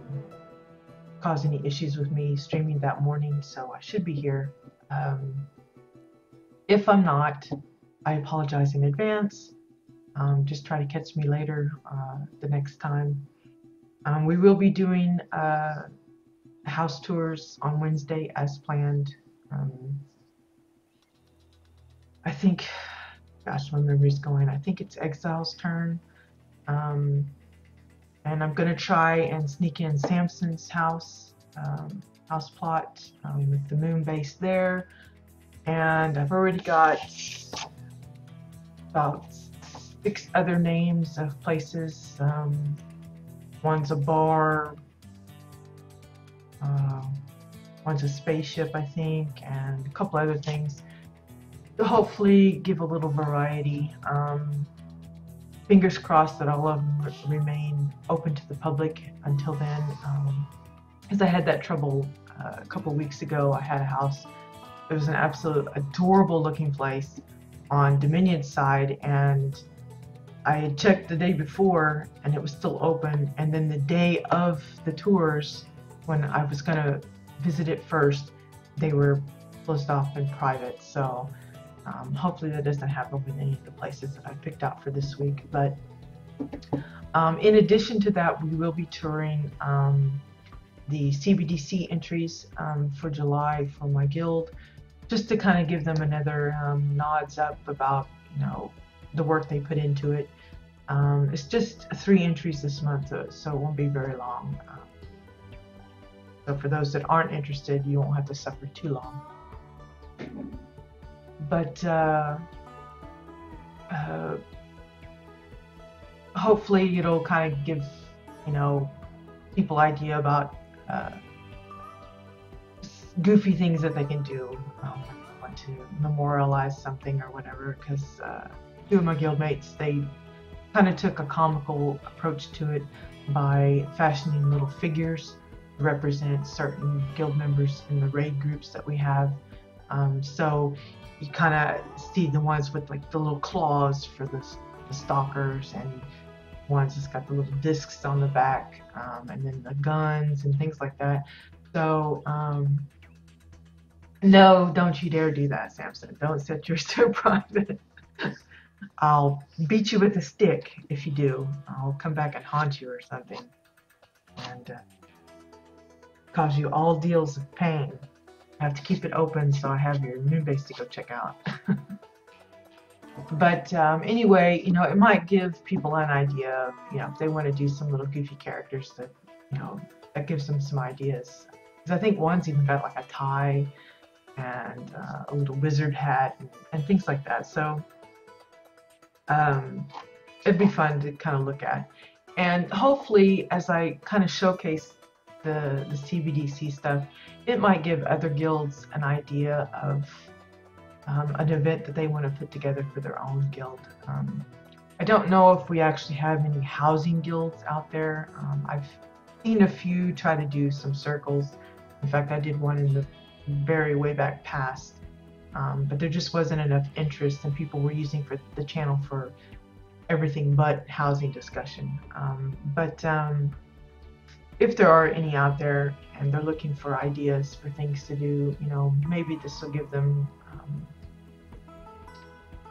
A: cause any issues with me streaming that morning, so I should be here. If I'm not, I apologize in advance. Just try to catch me later the next time. We will be doing house tours on Wednesday as planned. I think, gosh, my memory's going. I think it's Exile's turn. And I'm going to try and sneak in Samson's house plot with the moon base there. And I've already got about 6 other names of places. One's a bar, one's a spaceship, I think, and a couple other things to hopefully give a little variety. Fingers crossed that all of them remain open to the public until then, because I had that trouble a couple weeks ago. I had a house. It was an absolute adorable looking place on Dominion's side, and I had checked the day before and it was still open, and then the day of the tours, when I was going to visit it first, they were closed off in private. So hopefully that doesn't happen with any of the places that I picked out for this week. But in addition to that, we will be touring the CBDC entries for July for my guild, just to kind of give them another nods up about, you know, the work they put into it. It's just 3 entries this month, so it won't be very long. So for those that aren't interested, you won't have to suffer too long. But hopefully it'll kind of give, you know, people idea about goofy things that they can do when they want to memorialize something or whatever, because 2 of my guildmates, they kind of took a comical approach to it by fashioning little figures to represent certain guild members in the raid groups that we have. So you kind of see the ones with like the little claws for the stalkers, and ones that's got the little discs on the back, and then the guns and things like that. So No, don't you dare do that, Samson. Don't set yours to private. I'll beat you with a stick if you do. I'll come back and haunt you or something and cause you all deals of pain. I have to keep it open so I have your moon base to go check out. But anyway, it might give people an idea of, if they want to do some little goofy characters that, that gives them some ideas. Because I think one's even got like a tie and a little wizard hat and things like that. So it'd be fun to kind of look at. And hopefully, as I kind of showcase the CBDC stuff, it might give other guilds an idea of an event that they want to put together for their own guild. I don't know if we actually have any housing guilds out there. I've seen a few try to do some circles. In fact, I did one in the very way back past, but there just wasn't enough interest, and people were using for the channel for everything but housing discussion. But if there are any out there and they're looking for ideas for things to do, maybe this will give them,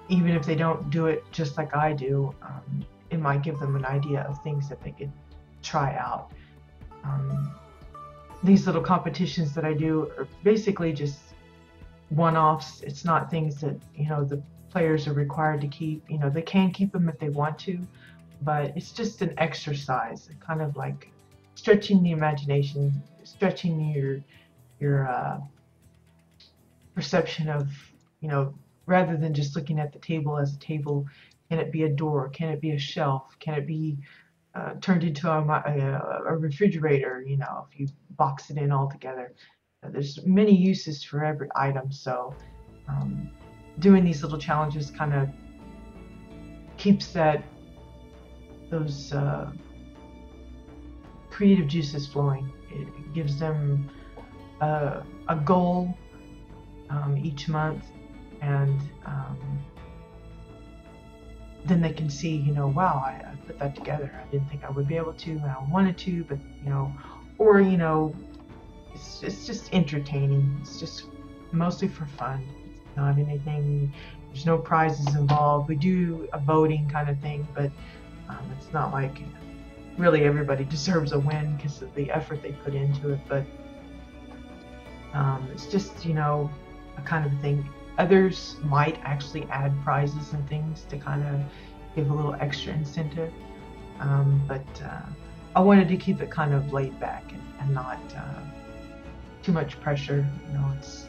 A: even if they don't do it just like I do, it might give them an idea of things that they could try out. These little competitions that I do are basically just one-offs. It's not things that, the players are required to keep. They can keep them if they want to, but it's just an exercise, kind of like stretching the imagination, stretching your perception of, rather than just looking at the table as a table, can it be a door? Can it be a shelf? Can it be turned into a refrigerator, if you box it in all together? There's many uses for every item, so doing these little challenges kind of keeps those creative juices flowing. It gives them a goal each month, and then they can see, wow, I put that together. I didn't think I would be able to, and I wanted to, but or it's just entertaining. It's just mostly for fun. It's not anything. There's no prizes involved. We do a voting kind of thing, but it's not like really everybody deserves a win because of the effort they put into it. But it's just a kind of thing. Others might actually add prizes and things to kind of give a little extra incentive, but I wanted to keep it kind of laid back and not too much pressure. It's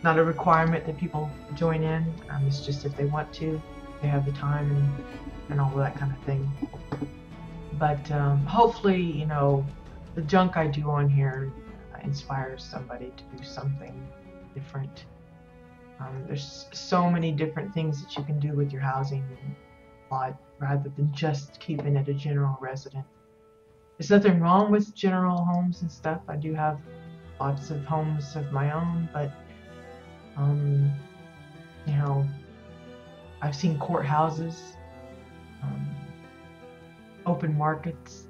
A: not a requirement that people join in. It's just if they want to, they have the time and all that kind of thing. But hopefully, the junk I do on here inspires somebody to do something different. There's so many different things that you can do with your housing lot rather than just keeping it a general resident. There's nothing wrong with general homes and stuff. I do have lots of homes of my own, but I've seen courthouses, open markets,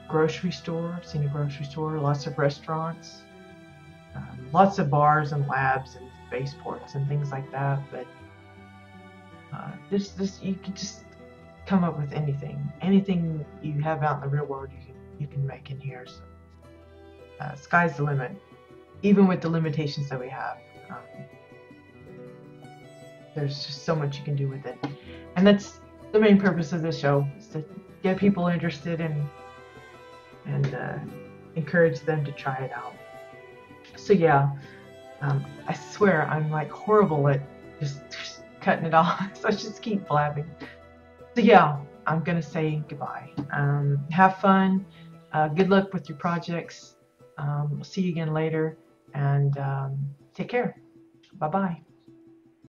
A: grocery store. I've seen a grocery store, lots of restaurants, lots of bars and labs and spaceports and things like that. But this you can just come up with anything you have out in the real world. You can make in here. So, sky's the limit, even with the limitations that we have. There's just so much you can do with it, and that's the main purpose of this show, is to get people interested and encourage them to try it out. So yeah, I swear I'm like horrible at just cutting it off, so I just keep blabbing. So yeah, I'm gonna say goodbye. Have fun. Good luck with your projects. We'll see you again later, and take care. Bye bye.